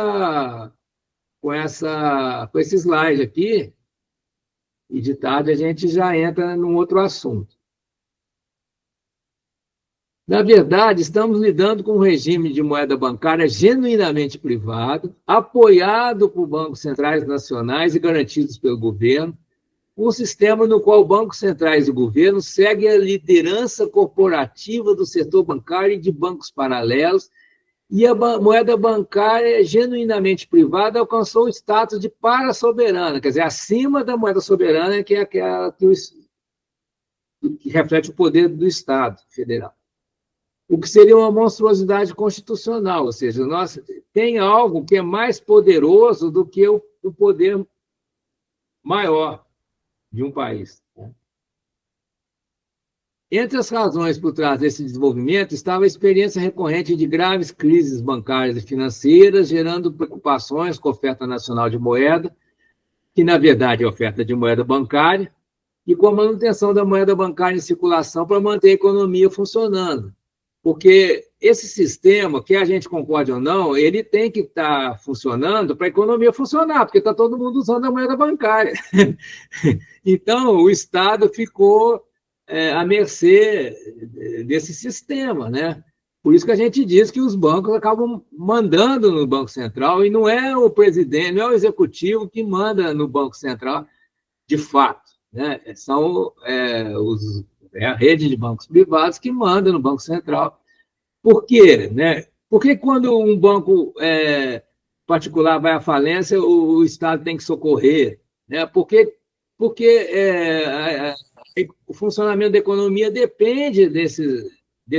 slide aqui, e de tarde a gente já entra num outro assunto. Na verdade, estamos lidando com um regime de moeda bancária genuinamente privado, apoiado por bancos centrais nacionais e garantidos pelo governo, um sistema no qual bancos centrais e governo seguem a liderança corporativa do setor bancário e de bancos paralelos, e a moeda bancária genuinamente privada alcançou o status de para-soberana, quer dizer, acima da moeda soberana, que é aquela que reflete o poder do Estado federal. O que seria uma monstruosidade constitucional, ou seja, tem algo que é mais poderoso do que o poder maior de um país. Entre as razões por trás desse desenvolvimento estava a experiência recorrente de graves crises bancárias e financeiras, gerando preocupações com a oferta nacional de moeda, que na verdade é oferta de moeda bancária, e com a manutenção da moeda bancária em circulação para manter a economia funcionando. Porque esse sistema, que a gente concorde ou não, ele tem que estar funcionando para a economia funcionar, porque está todo mundo usando a moeda bancária. Então, o Estado ficou à mercê desse sistema, né? Por isso que a gente diz que os bancos acabam mandando no Banco Central, e não é o presidente, não é o executivo que manda no Banco Central, de fato, né? É a rede de bancos privados que manda no Banco Central. Por quê? Né? Porque quando um banco particular vai à falência, o Estado tem que socorrer? Né? Porque o funcionamento da economia depende desse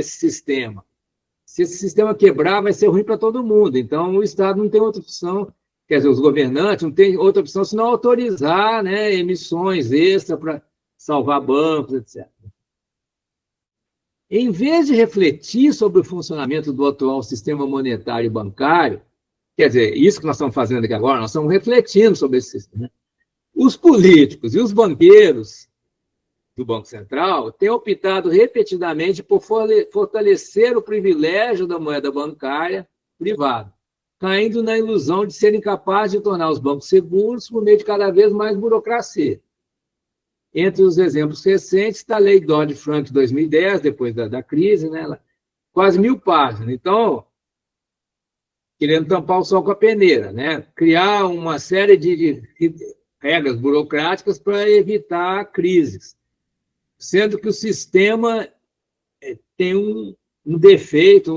sistema. Se esse sistema quebrar, vai ser ruim para todo mundo. Então, o Estado não tem outra opção, quer dizer, os governantes não têm outra opção senão autorizar, né, emissões extras para salvar bancos, etc. Em vez de refletir sobre o funcionamento do atual sistema monetário e bancário, quer dizer, isso que nós estamos fazendo aqui agora, nós estamos refletindo sobre esse sistema. Os políticos e os banqueiros do Banco Central têm optado repetidamente por fortalecer o privilégio da moeda bancária privada, caindo na ilusão de serem capazes de tornar os bancos seguros por meio de cada vez mais burocracia. Entre os exemplos recentes está a Lei Dodd-Frank de 2010, depois da crise, né? Quase 1.000 páginas. Então, querendo tampar o sol com a peneira, né? Criar uma série de regras burocráticas para evitar crises, sendo que o sistema tem um defeito,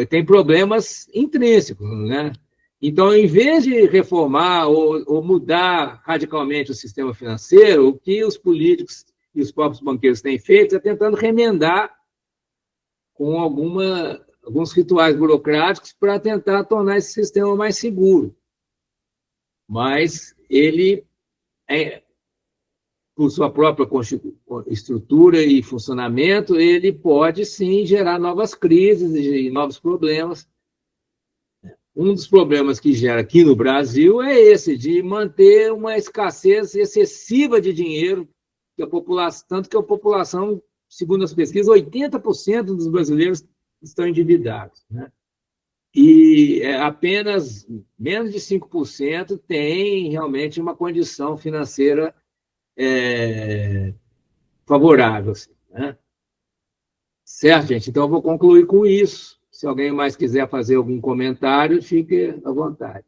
tem problemas intrínsecos, né? Então, em vez de reformar ou mudar radicalmente o sistema financeiro, o que os políticos e os próprios banqueiros têm feito é tentando remendar com alguns rituais burocráticos para tentar tornar esse sistema mais seguro. Mas ele, por sua própria estrutura e funcionamento, ele pode, sim, gerar novas crises e novos problemas. Um dos problemas que gera aqui no Brasil é esse, de manter uma escassez excessiva de dinheiro, tanto que a população, segundo as pesquisas, 80% dos brasileiros estão endividados, né? E apenas menos de 5% tem realmente uma condição financeira favorável, né? Certo, gente? Então, eu vou concluir com isso. Se alguém mais quiser fazer algum comentário, fique à vontade.